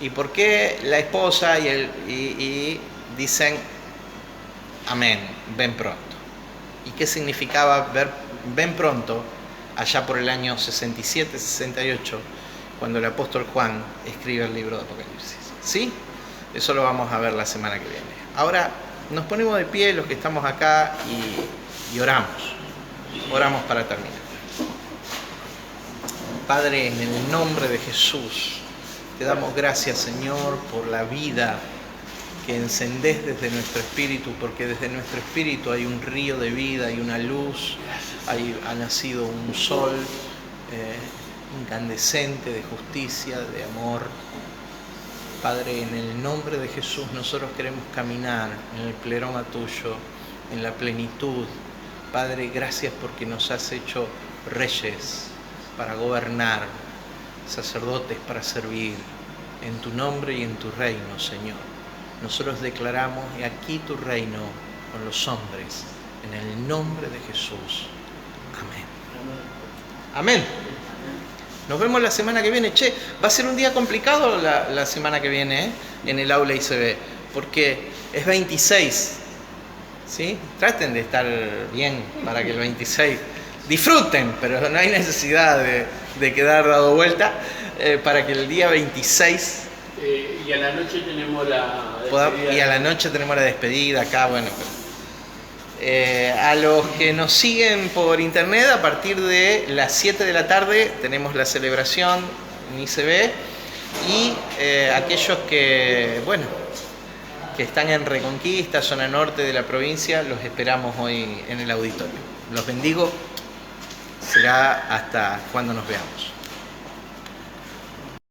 y por qué la esposa y dicen amén, ven pronto. ¿Y qué significaba ven pronto allá por el año 67-68, cuando el apóstol Juan escribe el libro de Apocalipsis? ¿Sí? Eso lo vamos a ver la semana que viene. Ahora nos ponemos de pie los que estamos acá y oramos. Oramos para terminar. Padre, en el nombre de Jesús, te damos gracias, Señor, por la vida que encendés desde nuestro espíritu, porque desde nuestro espíritu hay un río de vida, hay una luz, ha nacido un sol incandescente de justicia, de amor. Padre, en el nombre de Jesús nosotros queremos caminar en el pleroma tuyo, en la plenitud. Padre, gracias porque nos has hecho reyes para gobernar, sacerdotes para servir, en tu nombre y en tu reino, Señor. Nosotros declaramos aquí tu reino con los hombres, en el nombre de Jesús. Amén. Amén. Nos vemos la semana que viene. Che, va a ser un día complicado la semana que viene, en el aula ICB, porque es 26. ¿Sí? Traten de estar bien para que el 26 disfruten, pero no hay necesidad de quedar dado vuelta, para que el día 26 y a la noche tenemos la despedida. y a la noche tenemos la despedida acá. Bueno, a los que nos siguen por internet, a partir de las 7 de la tarde tenemos la celebración en ICB, y aquellos que, bueno, que están en Reconquista, zona norte de la provincia, los esperamos hoy en el auditorio. Los bendigo. Será hasta cuando nos veamos.